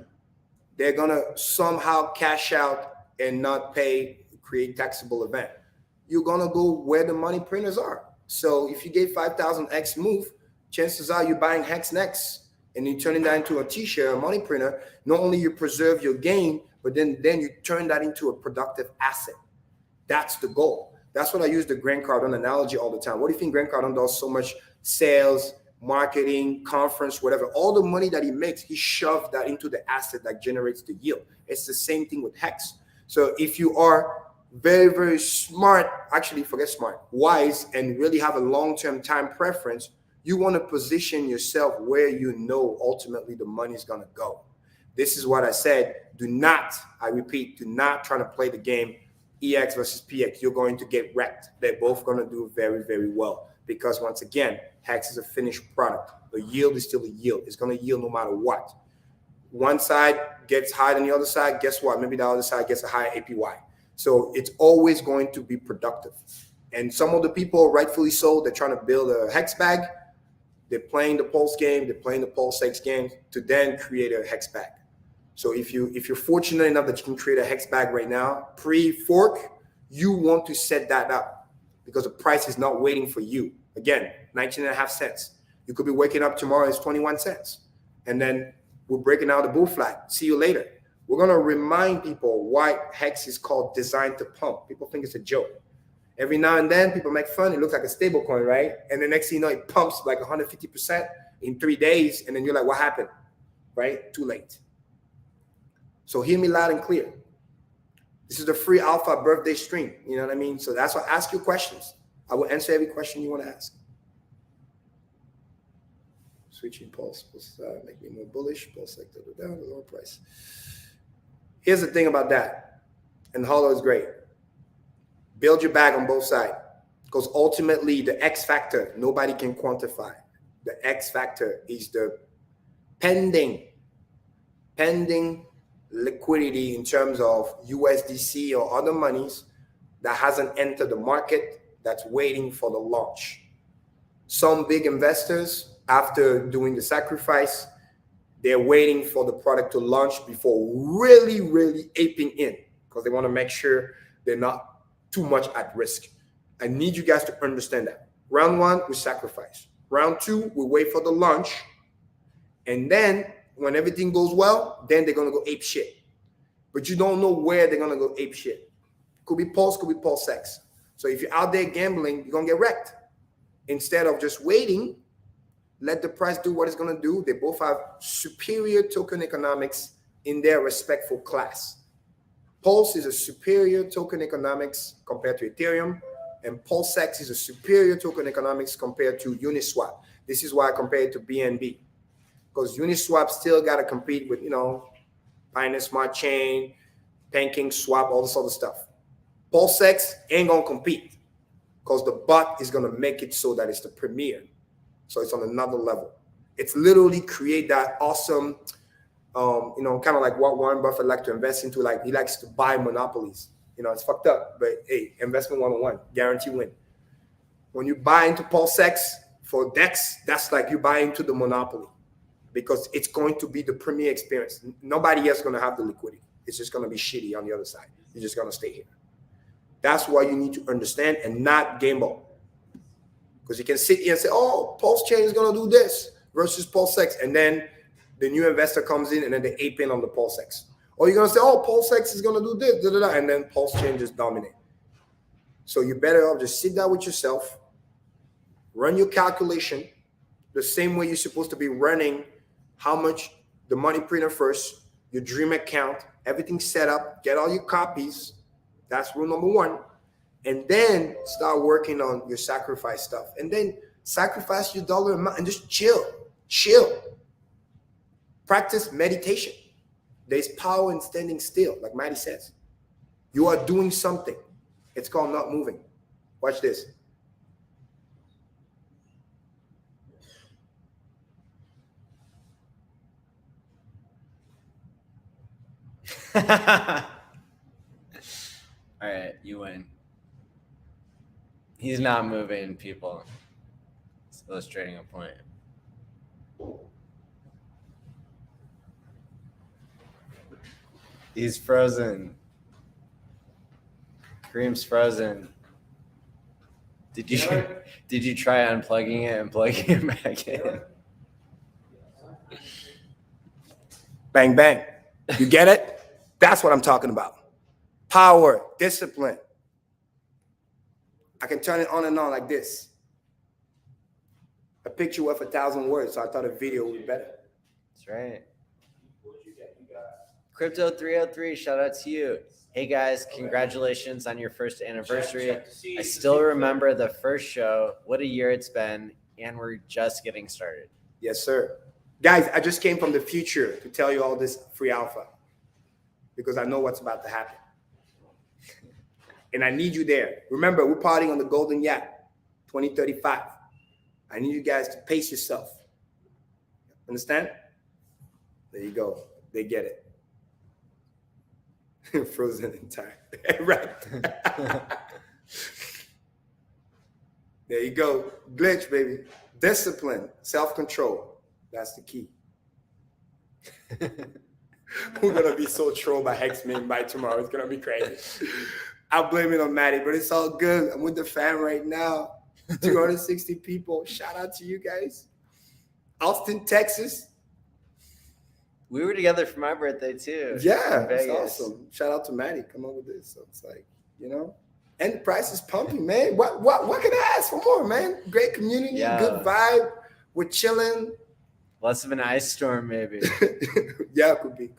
They're going to somehow cash out and not pay, create taxable event. You're going to go where the money printers are. So if you get 5,000x move, chances are you're buying Hex next. and you turning that into a t-shirt, a money printer, not only you preserve your gain, but then you turn that into a productive asset. That's the goal. That's what I use the Grant Cardone analogy all the time. What do you think Grant Cardone does so much sales, marketing, conference, whatever? All the money that he makes, he shoves that into the asset that generates the yield. It's the same thing with Hex. So if you are very, very smart, actually forget smart, wise, and really have a long-term time preference, you want to position yourself where you know ultimately the money is going to go. This is what I said. Do not, I repeat, do not try to play the game EX versus PX. You're going to get wrecked. They're both going to do very, very well because once again, Hex is a finished product. The yield is still a yield. It's going to yield no matter what. One side gets higher than the other side. Guess what? Maybe the other side gets a higher APY. So it's always going to be productive. And some of the people, rightfully so, they're trying to build a Hex bag. They're playing the Pulse game. They're playing the Pulse X game to then create a Hex bag. So if you're fortunate enough that you can create a Hex bag right now, pre-fork, you want to set that up because the price is not waiting for you. Again, 19.5 cents. You could be waking up tomorrow, it's 21 cents. And then we're breaking out the bull flag. See you later. We're going to remind people why Hex is called designed to pump. People think it's a joke. Every now and then, people make fun. It looks like a stable coin, right? And the next thing you know, it pumps like 150% in 3 days. And then you're like, what happened? Right? Too late. So hear me loud and clear. This is the free alpha birthday stream. You know what I mean? So that's why I ask you questions. I will answer every question you want to ask. Switching pulse, make me more bullish. Pulse sector down, the lower price. Here's the thing about that. And Hollow is great. Build your bag on both sides. Because ultimately, the X factor, nobody can quantify. The X factor is the pending liquidity in terms of USDC or other monies that hasn't entered the market that's waiting for the launch. Some big investors, after doing the sacrifice, they're waiting for the product to launch before really, really aping in because they want to make sure they're not too much at risk. I need you guys to understand that. Round one, we sacrifice. Round two, we wait for the launch. And then when everything goes well, then they're going to go ape shit. But you don't know where they're going to go ape shit. Could be Pulse, could be Pulse X. So if you're out there gambling, you're going to get wrecked. Instead of just waiting, let the price do what it's going to do. They both have superior token economics in their respectful class. Pulse is a superior token economics compared to Ethereum, and Pulse X is a superior token economics compared to Uniswap. This is why I compare it to BNB. Because Uniswap still got to compete with, Binance Smart Chain, Banking Swap, all this other stuff. Pulse X ain't going to compete because the bot is going to make it so that it's the premier. So it's on another level. It's literally create that awesome, kind of like what Warren Buffett likes to invest into. Like he likes to buy monopolies. It's fucked up, but hey, investment 101, guarantee win. When you buy into Pulse X for DEX, that's like you buy into the monopoly because it's going to be the premier experience. Nobody else is going to have the liquidity. It's just going to be shitty on the other side. You're just going to stay here. That's why you need to understand and not gamble. Because you can sit here and say, oh, Pulse Chain is going to do this versus Pulse X. And then the new investor comes in and then they ape in on the Pulse X. Or you're going to say, oh, Pulse X is going to do this, and then Pulse Chain just dominate. So you're better off just sit down with yourself, run your calculation the same way you're supposed to be running how much the money printer first, your dream account, everything set up, get all your copies. That's rule number one. And then start working on your sacrifice stuff. And then sacrifice your dollar amount and just chill. Practice meditation. There's power in standing still, like Maddie says. You are doing something. It's called not moving. Watch this. All right, you win. He's not moving, people. It's illustrating a point. He's frozen. Kareem's frozen. Did you try unplugging it and plugging it back in? Bang, bang. You get it? That's what I'm talking about. Power, discipline. I can turn it on and on like this. A picture worth 1,000 words, so I thought a video would be better. That's right. Crypto 303, shout out to you. Hey guys, congratulations on your first anniversary. I still remember the first show. What a year it's been, and we're just getting started. Yes, sir. Guys, I just came from the future to tell you all this free alpha because I know what's about to happen. And I need you there. Remember, we're partying on the Golden Yacht 2035. I need you guys to pace yourself. Understand? There you go. They get it. Frozen in time. Right. There you go. Glitch, baby. Discipline, self-control. That's the key. We're going to be so trolled by Hexman by tomorrow. It's going to be crazy. I'll blame it on Maddie, but it's all good. I'm with the fam right now. 260 people. Shout out to you guys. Austin, Texas. We were together for my birthday too. Yeah, it's awesome. Shout out to Maddie. Come up with this. So it's like, you know, and the price is pumping, man. What can I ask for more, man? Great community, good vibe. We're chilling. Less of an ice storm, maybe. Yeah, could be.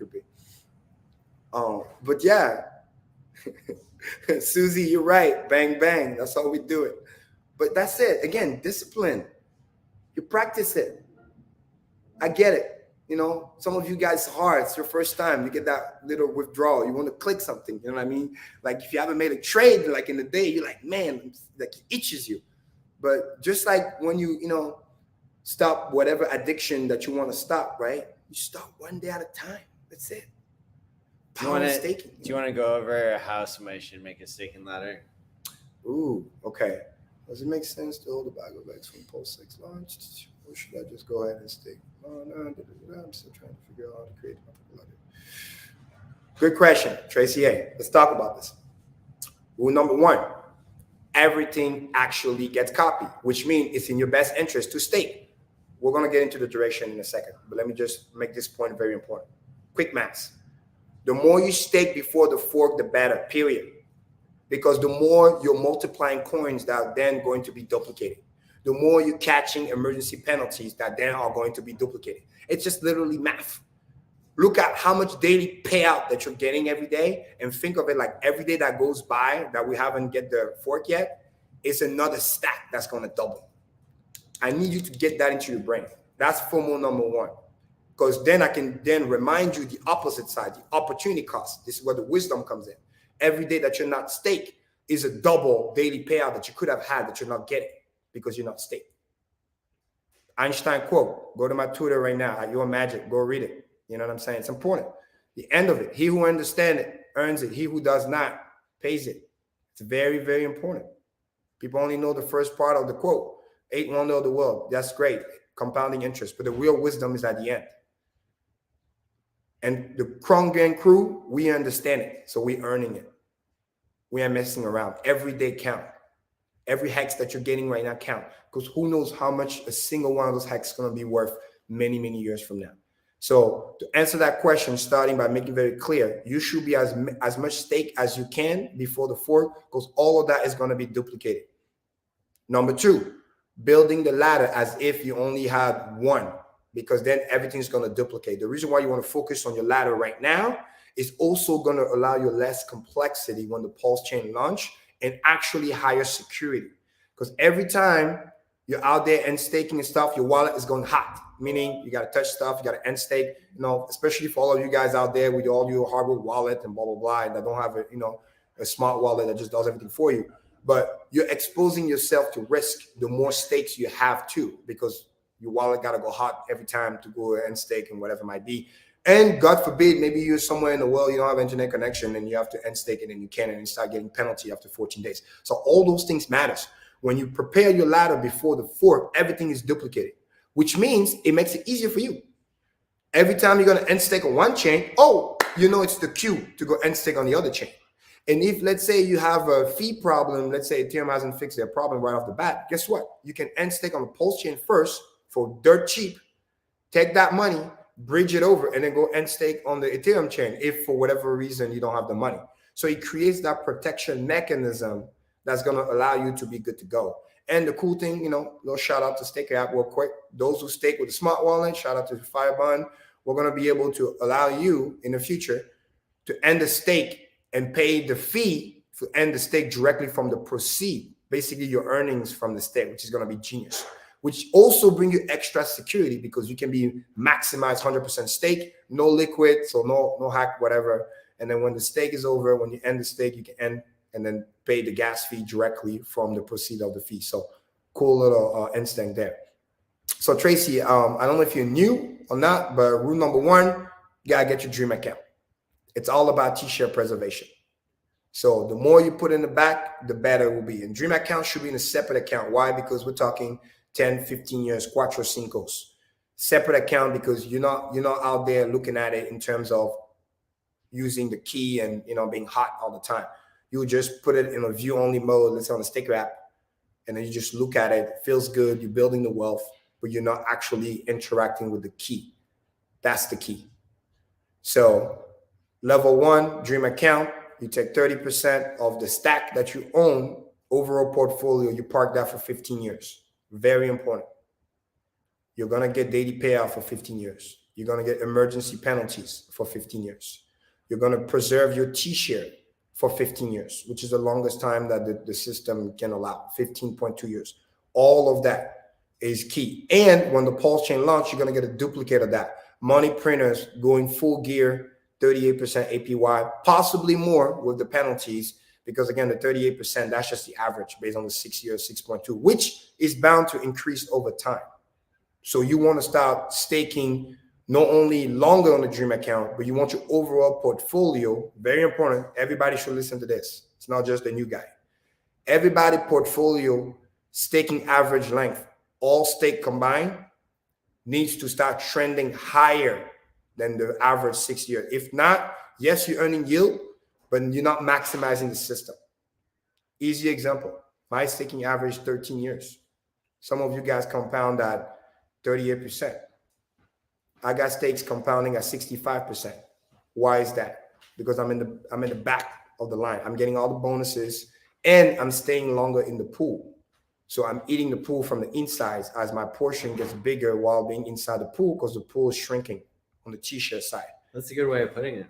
But yeah, Susie, you're right. Bang, bang. That's how we do it. But that's it. Again, discipline. You practice it. I get it. You know, some of you guys, it's hard. It's your first time. You get that little withdrawal. You want to click something. You know what I mean? Like if you haven't made a trade, like in the day, you're like, man, like it itches you. But just like when you know, stop whatever addiction that you want to stop, right? You start one day at a time. That's it. Power staking. Do you want to go over how somebody should make a staking ladder? Ooh, okay. Does it make sense to hold the bag of X when post 6 launched? Or should I just go ahead and stake? No, I'm still trying to figure out how to create my ladder. Good question, Tracy A. Let's talk about this. Rule number 1, everything actually gets copied, which means it's in your best interest to stake. We're going to get into the direction in a second, but let me just make this point very important. Quick maths. The more you stake before the fork, the better, period. Because the more you're multiplying coins that are then going to be duplicated, the more you're catching emergency penalties that then are going to be duplicated. It's just literally math. Look at how much daily payout that you're getting every day and think of it like every day that goes by that we haven't get the fork yet is another stack that's going to double. I need you to get that into your brain. That's FOMO number 1. Because then I can then remind you the opposite side, the opportunity cost. This is where the wisdom comes in. Every day that you're not staked is a double daily payout that you could have had that you're not getting because you're not staked. Einstein quote, go to my Twitter right now, at Your Magic, go read it. You know what I'm saying? It's important. The end of it, he who understands it earns it. He who does not pays it. It's very, very important. People only know the first part of the quote. 8 wonders of the world. That's great. Compounding interest. But the real wisdom is at the end. And the Krongen crew, we understand it. So we're earning it. We are messing around. Every day count. Every hex that you're getting right now count. Because who knows how much a single one of those hexes is going to be worth many, many years from now. So to answer that question, starting by making very clear, you should be as much stake as you can before the fork, because all of that is going to be duplicated. Number 2, building the ladder as if you only had one, because then everything's going to duplicate. The reason why you want to focus on your ladder right now is also going to allow you less complexity when the Pulse chain launch and actually higher security. Because every time you're out there and staking and stuff, your wallet is going hot, meaning you got to touch stuff, you got to end stake, you know, especially for all of you guys out there with all your hardware wallet and blah, blah, blah, and that don't have a smart wallet that just does everything for you. But you're exposing yourself to risk the more stakes you have too, because your wallet got to go hot every time to go and stake and whatever it might be. And God forbid, maybe you're somewhere in the world, you don't have internet connection and you have to end stake it and you can't, and you start getting penalty after 14 days. So all those things matters. When you prepare your ladder before the fork, everything is duplicated, which means it makes it easier for you. Every time you're going to end stake on one chain, it's the queue to go end stake on the other chain. And if, let's say, you have a fee problem, let's say Ethereum hasn't fixed their problem right off the bat, guess what? You can end stake on the Pulse chain first for dirt cheap, take that money, bridge it over, and then go end stake on the Ethereum chain if for whatever reason you don't have the money. So it creates that protection mechanism that's going to allow you to be good to go. And the cool thing, little shout out to Staker app real quick. Those who stake with the smart wallet, shout out to Firebond. We're going to be able to allow you in the future to end the stake and pay the fee to end the stake directly from the proceed, basically your earnings from the stake, which is going to be genius. Which also bring you extra security because you can be maximized 100% stake, no liquid, so no hack, whatever. And then when the stake is over, when you end the stake, you can end and then pay the gas fee directly from the proceed of the fee. So cool little end stake there. So Tracy, I don't know if you're new or not, but rule number 1, you gotta get your dream account. It's all about T-share preservation. So the more you put in the back, the better it will be. And dream account should be in a separate account. Why? Because we're talking 10, 15 years, cuatro cincos. Separate account because you're not out there looking at it in terms of using the key and being hot all the time. You just put it in a view only mode, let's say on a Staker app, and then you just look at it, feels good, you're building the wealth, but you're not actually interacting with the key. That's the key. So level 1, dream account, you take 30% of the stack that you own, overall portfolio, you park that for 15 years. Very important. You're going to get daily payout for 15 years. You're going to get emergency penalties for 15 years. You're going to preserve your T-share for 15 years, which is the longest time that the system can allow, 15.2 years. All of that is key. And when the Pulse chain launch, you're going to get a duplicate of that. Money printers going full gear, 38% APY, possibly more with the penalties, because again, the 38%, that's just the average based on the 6 years, 6.2, which is bound to increase over time. So you want to start staking not only longer on the dream account, but you want your overall portfolio, very important. Everybody should listen to this. It's not just the new guy. Everybody portfolio staking average length, all stake combined, needs to start trending higher than the average 6 years. If not, yes, you're earning yield, but you're not maximizing the system. Easy example. My staking average 13 years. Some of you guys compound at 38%. I got stakes compounding at 65%. Why is that? Because I'm in the back of the line. I'm getting all the bonuses and I'm staying longer in the pool. So I'm eating the pool from the inside as my portion gets bigger while being inside the pool because the pool is shrinking on the T-share side. That's a good way of putting it.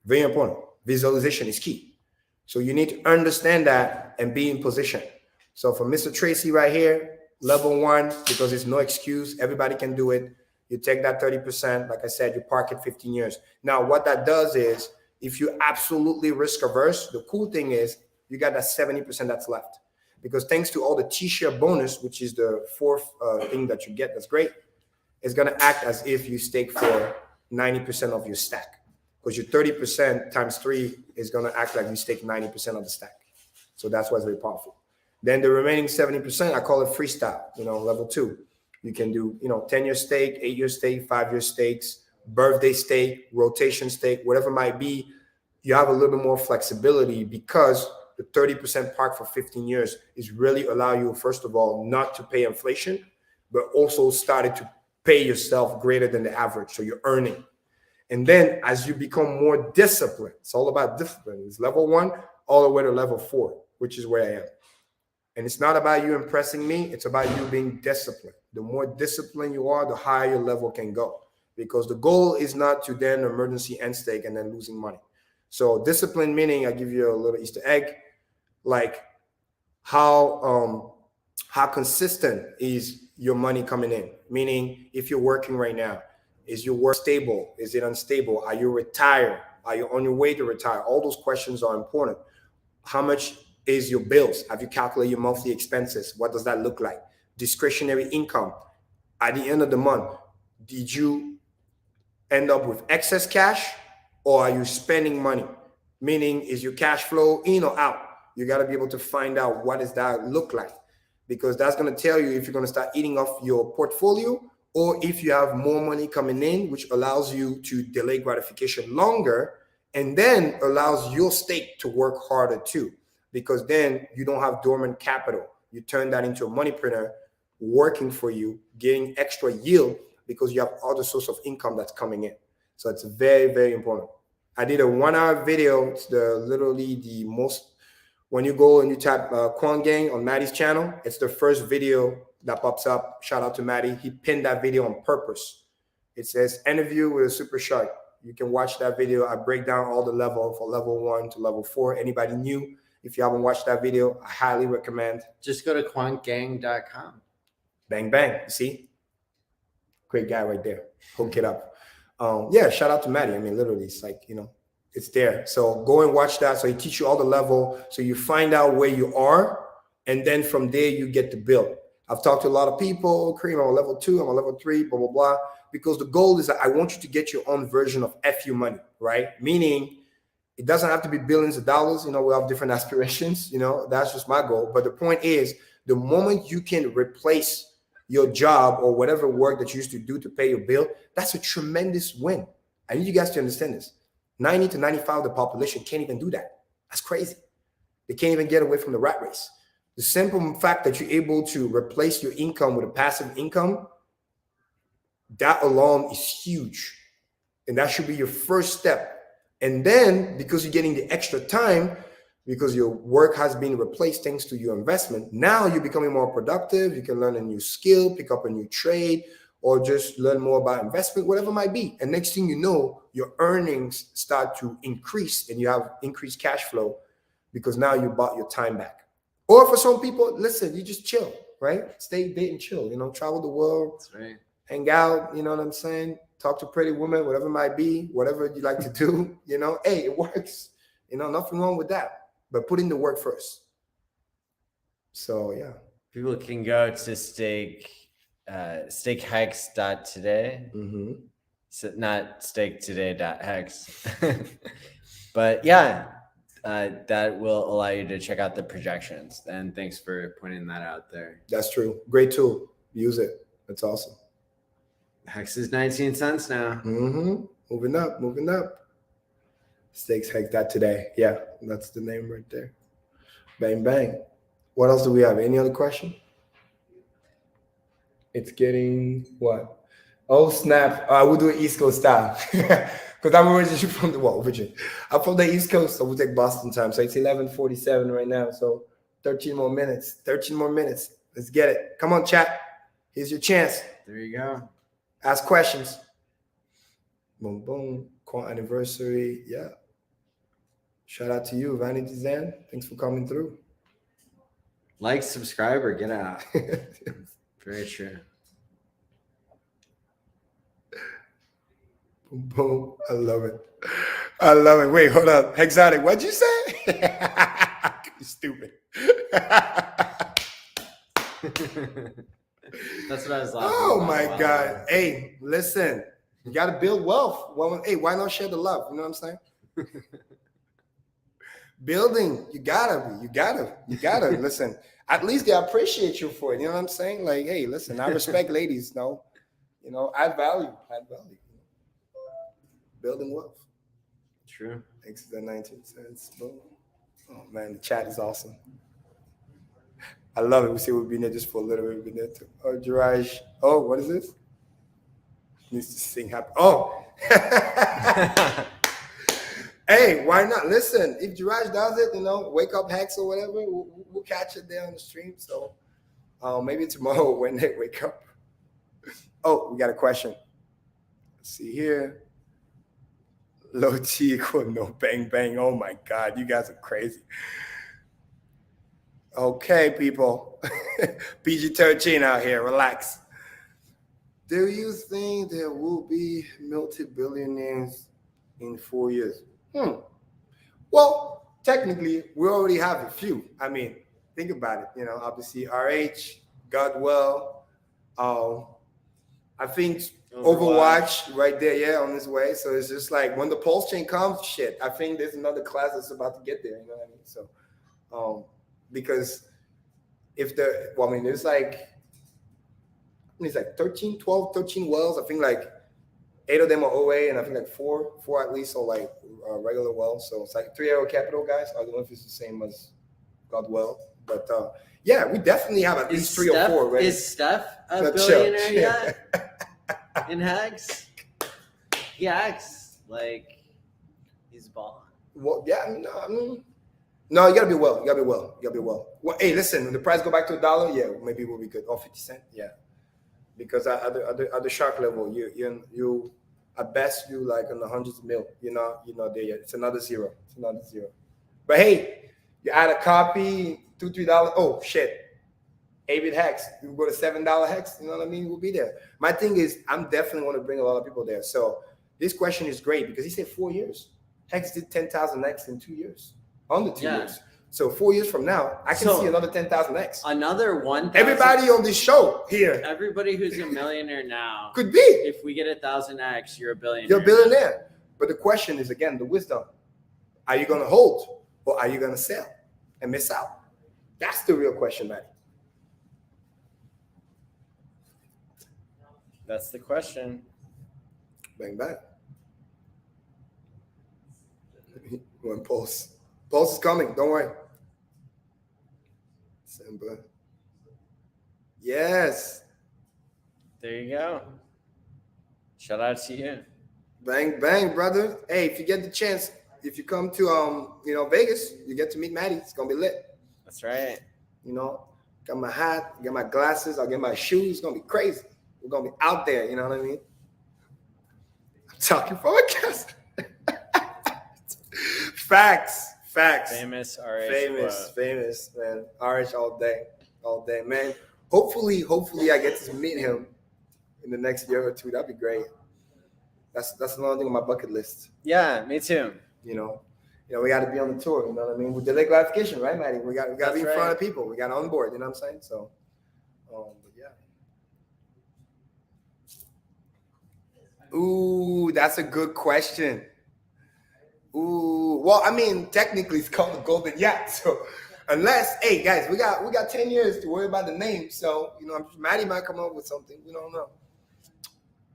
Very important. Visualization is key. So you need to understand that and be in position. So for Mr. Tracy right here, level 1, because there's no excuse, everybody can do it. You take that 30%, like I said, you park it 15 years. Now, what that does is, if you're absolutely risk averse, the cool thing is you got that 70% that's left. Because thanks to all the T-share bonus, which is the fourth thing that you get, that's great, it's going to act as if you stake for 90% of your stack. Because your 30% times 3 is going to act like you stake 90% of the stack. So that's why it's very powerful. Then the remaining 70%, I call it freestyle, level 2. You can do, 10-year stake, 8-year stake, 5-year stakes, birthday stake, rotation stake, whatever it might be. You have a little bit more flexibility because the 30% park for 15 years is really allow you, first of all, not to pay inflation, but also started to pay yourself greater than the average. So you're earning. And then as you become more disciplined, it's all about discipline. It's level 1 all the way to level 4, which is where I am. And it's not about you impressing me. It's about you being disciplined. The more disciplined you are, the higher your level can go. Because the goal is not to then emergency end stake and then losing money. So discipline meaning, I give you a little Easter egg, like how consistent is your money coming in? Meaning, if you're working right now, is your work stable? Is it unstable? Are you retired? Are you on your way to retire? All those questions are important. How much is your bills? Have you calculated your monthly expenses? What does that look like? Discretionary income. At the end of the month, did you end up with excess cash or are you spending money? Meaning, is your cash flow in or out? You got to be able to find out what does that look like, because that's going to tell you if you're going to start eating off your portfolio or if you have more money coming in, which allows you to delay gratification longer and then allows your stake to work harder too, because then you don't have dormant capital. You turn that into a money printer working for you, getting extra yield because you have other source of income that's coming in. So it's very, very important. I did a 1-hour video. It's literally the most, when you go and you type Quant Gang on Maddie's channel, it's the first video that pops up. Shout out to Maddie. He pinned that video on purpose. It says interview with a super shark. You can watch that video. I break down all the level from level 1 to level 4. Anybody new, if you haven't watched that video, I highly recommend. Just go to quantgang.com. Bang, bang. See? Great guy right there. Hook it up. Yeah, shout out to Maddie. I mean, literally, it's like, you know, it's there. So go and watch that. So he teach you all the level. So you find out where you are. And then from there, you get to build. I've talked to a lot of people. Kareem, I'm on level 2. I'm on level 3, blah, blah, blah. Because the goal is that I want you to get your own version of FU money, right? Meaning it doesn't have to be billions of dollars. You know, we have different aspirations. You know, that's just my goal. But the point is, the moment you can replace your job or whatever work that you used to do to pay your bill, that's a tremendous win. I need you guys to understand this. 90 to 95 of the population can't even do that. That's crazy. They can't even get away from the rat race. The simple fact that you're able to replace your income with a passive income, that alone is huge. And that should be your first step. And then because you're getting the extra time, because your work has been replaced thanks to your investment, now you're becoming more productive. You can learn a new skill, pick up a new trade, or just learn more about investment, whatever it might be. And next thing you know, your earnings start to increase and you have increased cash flow because now you bought your time back. Or for some people, listen, you just chill, right? Stay, date, and chill, you know, travel the world. That's right. Hang out, you know what I'm saying? Talk to pretty women, whatever it might be, whatever you like to do, you know, hey, it works. You know, nothing wrong with that. But put in the work first. So, yeah. People can go to stakehex.today. Mm-hmm. So not staketoday.hex. But yeah, that will allow you to check out the projections. And thanks for pointing that out there. That's true. Great tool. Use it. That's awesome. Hex is 19 cents now. Mm-hmm. Moving up, moving up. Stakes Hex that today. Yeah, that's the name right there. Bang, bang. What else do we have? Any other question? It's getting what? Oh, snap. We'll do an East Coast style. Because I'm originally from the, I'm from the East Coast, so we'll take Boston time. So it's 11:47 right now. So 13 more minutes. 13 more minutes. Let's get it. Come on, chat. Here's your chance. There you go. Ask questions. Boom, boom. Quant anniversary. Yeah. Shout out to you, Vanity Zen. Thanks for coming through. Like, subscribe, or get out. Very true. Boom, boom. I love it. I love it. Wait, hold up. Hexotic, what'd you say? You're stupid. That's what I was laughing Oh about. my Wow. God. Hey, listen, you got to build wealth. Well, hey, why not share the love? You know what I'm saying? Building, you gotta listen. At least they appreciate you for it. You know what I'm saying? Like, hey, listen, I respect ladies. No, you know, add value. Building wealth. True. Thanks to the 19 cents. Boom. Oh man, the chat is awesome. I love it. We see we've been there just for a little bit. We've been there too. Oh, Jiraj. Oh, what is this? Needs to sing happy. Oh. Hey, why not? Listen, if Jiraj does it, you know, wake up Hex or whatever, we'll catch it there on the stream. So maybe tomorrow when they wake up. Oh, we got a question. Let's see here. Low T equal no bang bang. Oh my God, you guys are crazy. Okay, people. PG-13 out here. Relax. Do you think there will be multi-billionaires in 4 years? Well, technically, we already have a few. I mean, think about it. You know, obviously, RH, Godwell. I think Overwatch right there, yeah, on his way. So it's just like when the pulse chain comes, shit, I think there's another class that's about to get there. You know what I mean? So, because if it's like 13 wells. I think like 8 of them are OA, and I think like four at least are like regular wells. So it's like 3 Arrow Capital guys. I don't know if it's the same as Godwell, but yeah, we definitely have at least 3 or 4. Right? Is Steph a billionaire yet? in Hex. He acts like he's balling. Well, yeah, no, you gotta be well. You gotta be well. You gotta be well. Well, hey, listen, when the price go back to $1, yeah, maybe we'll be good. Or 50 cents, yeah. Because at the shark level, you at best you like in the hundreds of mil. You're not there yet. It's another zero. It's another zero. But hey, you add a copy, $2-3. Oh shit. 8-bit Hex. You go to $7 Hex. You know what I mean? We'll be there. My thing is, I'm definitely want to bring a lot of people there. So this question is great because he said 4 years. Hex did 10,000 X in 2 years. Under 2 years. So 4 years from now, I can see another 10,000 X. Another 1,000. Everybody on this show here. Everybody who's a millionaire now. Could be. If we get 1,000 X, you're a billionaire. You're a billionaire. But the question is, again, the wisdom. Are you going to hold or are you going to sell and miss out? That's the real question, Maddie. That's the question. Bang, bang. One pulse. Pulse is coming. Don't worry. Simba. Yes. There you go. Shout out to you. Bang, bang, brother. Hey, if you get the chance, if you come to Vegas, you get to meet Maddie. It's gonna be lit. That's right. Got my hat, got my glasses, I'll get my shoes. It's gonna be crazy. We're gonna be out there, you know what I mean? I'm talking podcast. Facts. Famous RH. Famous, man. RH all day, man. Hopefully I get to meet him in the next year or two. That'd be great. That's another thing on my bucket list. Yeah, me too. We got to be on the tour. You know what I mean? With delayed gratification, right, Maddie? We got to be in front of people. We got on board. You know what I'm saying? So, but yeah. Ooh, that's a good question. Ooh, well, I mean, technically it's called the Golden Yacht. So, unless, hey guys, we got 10 years to worry about the name. So, Maddie might come up with something. We don't know.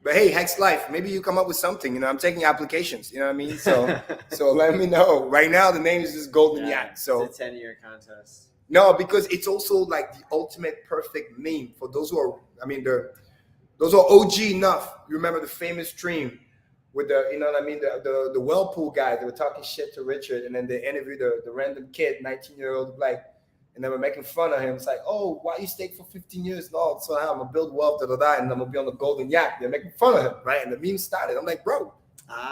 But hey, Hex Life, maybe you come up with something. I'm taking applications. You know what I mean? So let me know. Right now, the name is just Golden Yacht. So it's a 10-year contest. No, because it's also like the ultimate perfect meme for those who are. Those who are OG enough. You remember the famous stream with the Whirlpool guy. They were talking shit to Richard, and then they interviewed the random kid, 19-year-old black. And they were making fun of him. It's like, oh, why you stayed for 15 years? No, so I'm going to build wealth, and I'm going to be on the Golden Yacht. They're making fun of him, right? And the meme started. I'm like, bro,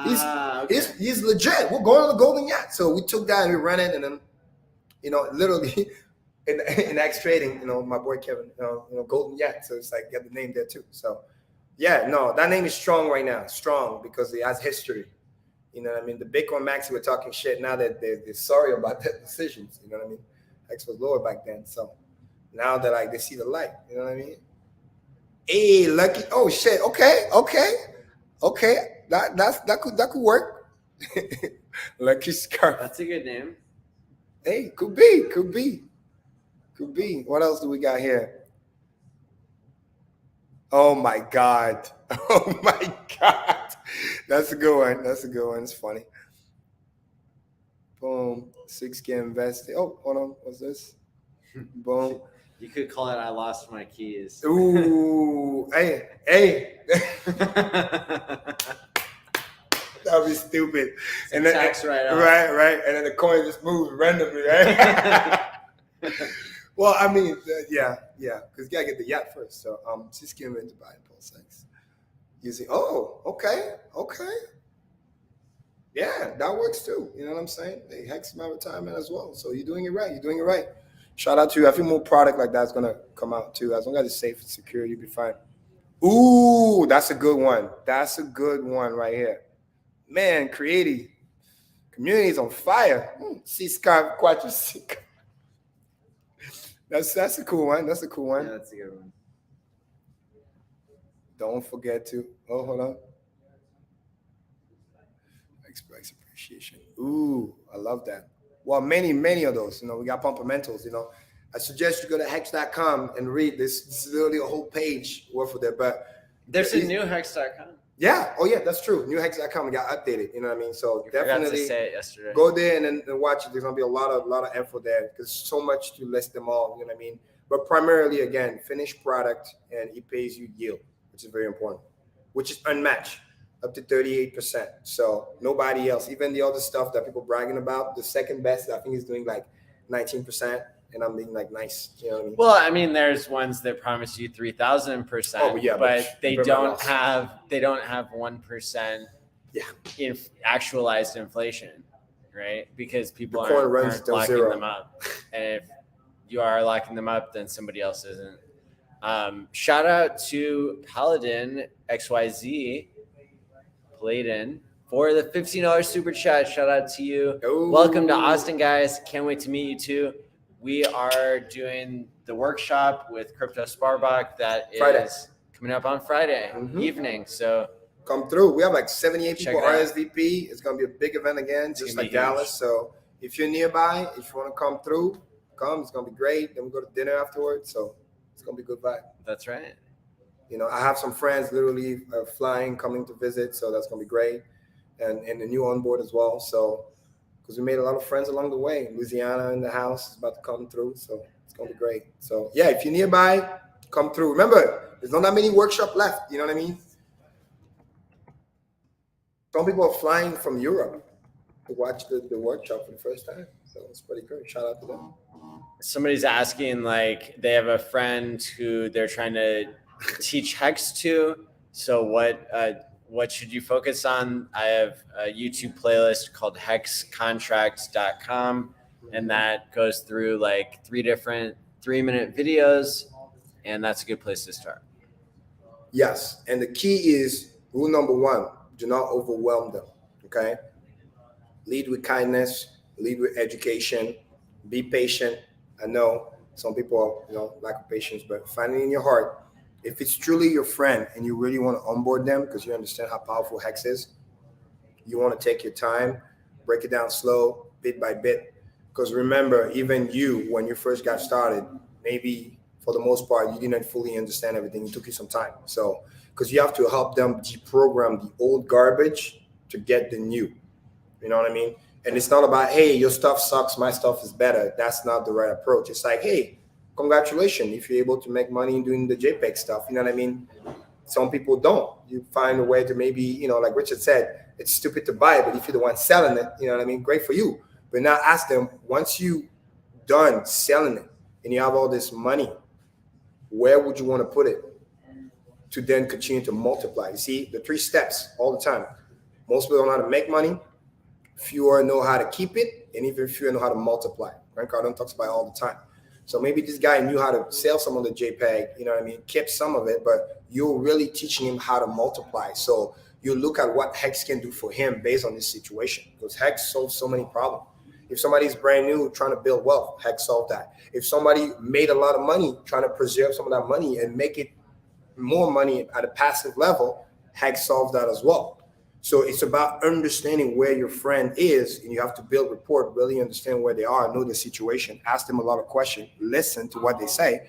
he's legit. We're going on the Golden Yacht. So we took that and we ran it. And then, literally in X Trading, my boy Kevin, Golden Yacht. So it's like, get the name there too. So, yeah, no, that name is strong right now. Strong because it has history. You know what I mean? The Bitcoin Maxi were talking shit. Now that they're sorry about their decisions. You know what I mean? X was lower back then, so now that they see the light, you know what I mean? Hey, lucky! Oh shit! Okay. That could work. Lucky Scarf. That's a good name. Hey, could be. What else do we got here? Oh my god! That's a good one. It's funny. Boom. 6K investing. Oh, hold on. What's this? Boom. You could call it I lost my keys. Ooh. Hey. That would be stupid. And then tax write-off. Right. And then the coin just moves randomly, right? Well, I mean, yeah. Because you gotta get the yacht first. So 6K into buy and Pulse X. Using okay. Yeah, that works too. You know what I'm saying? They Hex my retirement as well. So you're doing it right. Shout out to you. I think more product like that's gonna come out too. As long as it's safe and secure, you'll be fine. Ooh, that's a good one. That's a good one right here. Man, creative community is on fire. C-Scarf Quattro. That's a cool one. Yeah, that's a good one. Don't forget to. Oh, hold on. Price appreciation. Ooh, I love that. Well, many of those. We got Pumpermentals. I suggest you go to hex.com and read this. This is literally a whole page worth of there. But there's a new hex.com. Yeah. Oh, yeah, that's true. New hex.com got updated. You know what I mean? So definitely forgot to say it yesterday. Go there and watch it. There's gonna be a lot of info there because so much to list them all. You know what I mean? But primarily, again, finished product and it pays you yield, which is very important. which is unmatched, up to 38%. So nobody else, even the other stuff that people bragging about, the second best, I think is doing like 19%. And I'm being like, nice. You know what I mean? Well, I mean, there's ones that promise you 3,000%, but they don't have 1% in actualized inflation, right? Because people aren't locking them up. And if you are locking them up, then somebody else isn't. Shout out to Paladin XYZ Paladin for the $15 super chat. Shout out to you. Ooh. Welcome to Austin, guys. Can't wait to meet you too. We are doing the workshop with Kryptosparbach that is coming up on Friday evening. So come through. We have like 78 people RSVP. It's going to be a big event again, just like Dallas. So if you're nearby, if you want to come through, come. It's going to be great. Then we go to dinner afterwards. So it's going to be a good vibe. That's right. You know, I have some friends literally flying, coming to visit. So that's going to be great. And the new on board as well. So because we made a lot of friends along the way. Louisiana in the house is about to come through. So it's going to be great. So yeah, if you're nearby, come through. Remember, there's not that many workshops left. You know what I mean? Some people are flying from Europe to watch the workshop for the first time. So it's pretty good. Shout out to them. Somebody's asking, like, they have a friend who they're trying to teach Hex to. So what should you focus on? I have a YouTube playlist called hexcontracts.com, and that goes through like 3 different 3-minute videos, and that's a good place to start. Yes, and the key is rule number 1, do not overwhelm them, okay? Lead with kindness, lead with education, be patient. I know some people, lack of patience, but find it in your heart. If it's truly your friend and you really want to onboard them because you understand how powerful Hex is, you want to take your time, break it down slow, bit by bit. Because remember, even you, when you first got started, maybe for the most part, you didn't fully understand everything. It took you some time. So, because you have to help them deprogram the old garbage to get the new. You know what I mean? And it's not about, hey, your stuff sucks, my stuff is better. That's not the right approach. It's like, hey, congratulations if you're able to make money doing the JPEG stuff. You know what I mean? Some people don't. You find a way to maybe, like Richard said, it's stupid to buy it, but if you're the one selling it, you know what I mean? Great for you. But now ask them, once you done selling it and you have all this money, where would you want to put it to then continue to multiply? You see, the 3 steps all the time. Most people don't know how to make money. Fewer know how to keep it, and even fewer know how to multiply. Grant Cardone talks about it all the time. So maybe this guy knew how to sell some of the JPEG, you know what I mean, kept some of it, but you're really teaching him how to multiply. So you look at what Hex can do for him based on this situation, because Hex solves so many problems. If somebody's brand new trying to build wealth, Hex solved that. If somebody made a lot of money trying to preserve some of that money and make it more money at a passive level, Hex solves that as well. So it's about understanding where your friend is, and you have to build rapport, really understand where they are, know the situation, ask them a lot of questions, listen to what they say.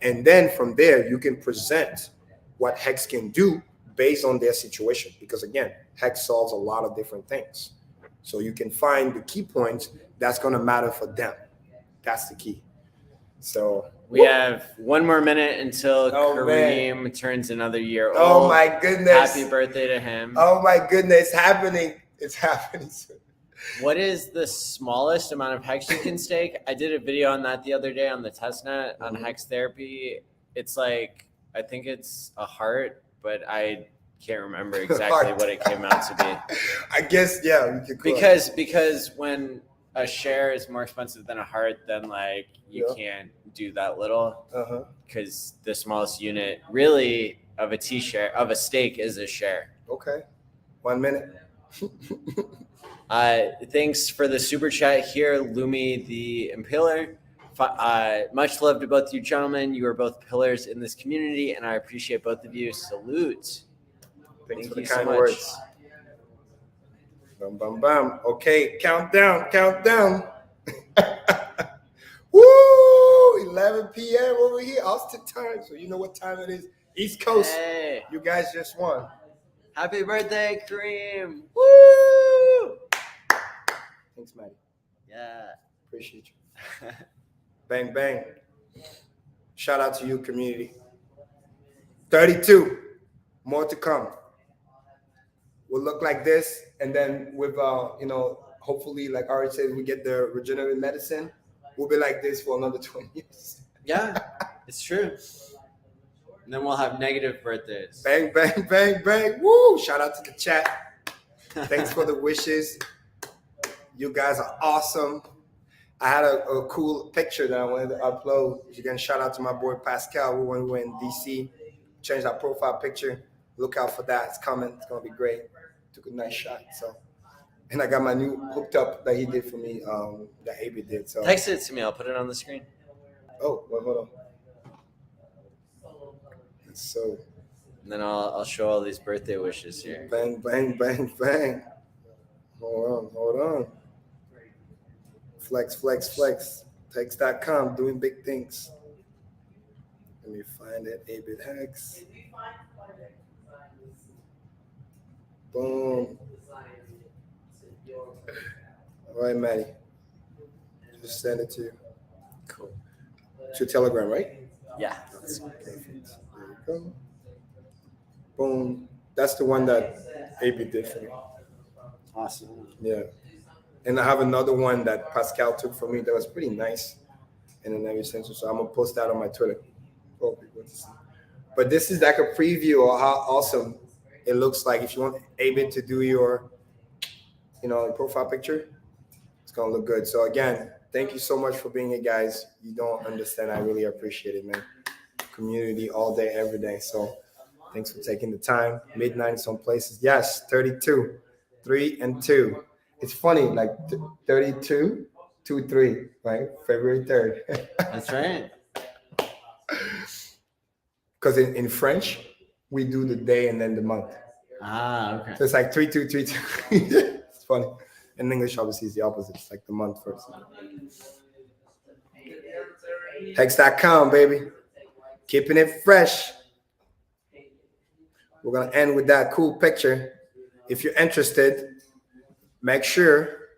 And then from there, you can present what Hex can do based on their situation. Because again, Hex solves a lot of different things. So you can find the key points that's going to matter for them. That's the key. So we have 1 more minute until Kareem turns another year old. Oh my goodness. Happy birthday to him. Oh my goodness. It's happening. It's happening. What is the smallest amount of Hex you can stake? I did a video on that the other day on the testnet on Hex therapy. It's like, I think it's a heart, but I can't remember exactly what it came out to be. I guess, yeah. Because when a share is more expensive than a heart, then like you can't do that little, because the smallest unit really of a share of a stake is a share. Okay, 1 minute. Thanks for the super chat here, Lumi the Impaler. Much love to both you gentlemen. You are both pillars in this community, and I appreciate both of you. Salute. Thanks for the kind words. Bam, bam, bam. Okay, countdown. Woo! 11 p.m. over here, Austin time. So you know what time it is. East Coast. Hey. You guys just won. Happy birthday, Kareem. Woo! Thanks, Maddie. Yeah. Appreciate you. Bang, bang. Shout out to you, community. 32. More to come. will look like this, and then with you know, hopefully, like Ari said, we get the regenerative medicine, we'll be like this for another 20 years. Yeah, it's true. And then we'll have negative birthdays. Bang, bang, bang, bang. Woo! Shout out to the chat. Thanks for the wishes. You guys are awesome. I had a cool picture that I wanted to upload. Again, shout out to my boy Pascal. When we were in DC, changed our profile picture. Look out for that. It's coming. It's gonna be great. Took a nice shot. So, and I got my new hooked up that he did for me. That AB did. So Text it to me. I'll put it on the screen. oh, wait, hold on. So And then I'll show all these birthday wishes here. bang, bang, bang, bang. Hold on. Flex, flex, flex. Text.com, doing big things. Let me find it. 8-bit Hex. Boom. All right, Maddie. Just send it to you. Cool. To your Telegram, right? Yeah. Perfect. There you go. Boom. That's the one that AB did for me. Awesome. Yeah. And I have another one that Pascal took for me that was pretty nice in an every sense. So I'm gonna post that on my Twitter. For people to see. But this is like a preview of how awesome it looks like. If you want AB to do your, you know, profile picture, it's gonna look good. So again, thank you so much for being here, guys. You don't understand. I really appreciate it, man. Community all day, every day. So thanks for taking the time. Midnight in some places. Yes, 32, 3 and 2. It's funny, like 32, 2, 3, right? February 3rd. That's right. Because in French, we do the day and then the month. Ah, okay. So it's like 3, 2, 3, 2. It's funny. In English, obviously, it's the opposite. It's like the month first. Hex.com, baby. Keeping it fresh. We're going to end with that cool picture. If you're interested, make sure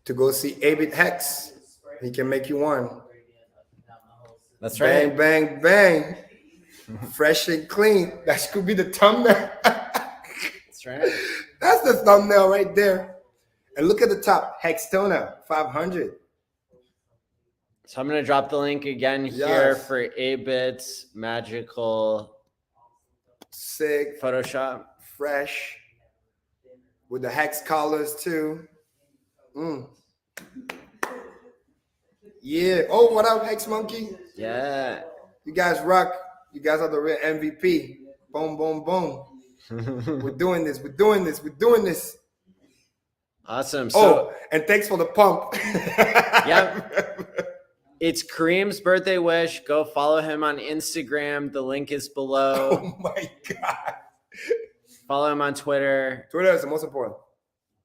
to go see 8-bit Hex. He can make you one. That's right. Bang, bang, bang. Fresh and clean. That could be the thumbnail. That's right. That's the thumbnail right there. And look at the top. Hextona 500. So I'm going to drop the link again here Yes. for 8-Bit's magical Sick. Photoshop. Fresh. With the hex collars too. Yeah. Oh, what up, Hex Monkey? Yeah. You guys rock. You guys are the real MVP. Boom, boom, boom. We're doing this. We're doing this. We're doing this. Awesome. So, and thanks for the pump. Yep. It's Kareem's birthday wish. Go follow him on Instagram. The link is below. Oh my God. Follow him on Twitter. Twitter is the most important.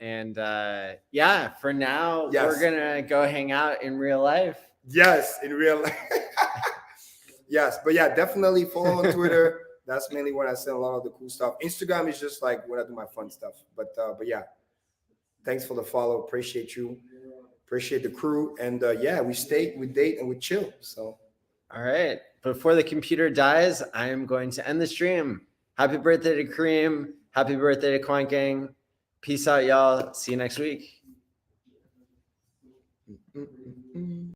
And yeah, for now, Yes. we're going to go hang out in real life. Yes, in real life. Yes, but yeah, definitely follow on Twitter. That's mainly where I send a lot of the cool stuff. Instagram is just like when I do my fun stuff. But yeah, thanks for the follow. Appreciate you. Appreciate the crew. And yeah, we stay, we date, and we chill. So All right. Before the computer dies, I am going to end the stream. Happy birthday to Kareem. Happy birthday to Quant Gang. Peace out, y'all. See you next week.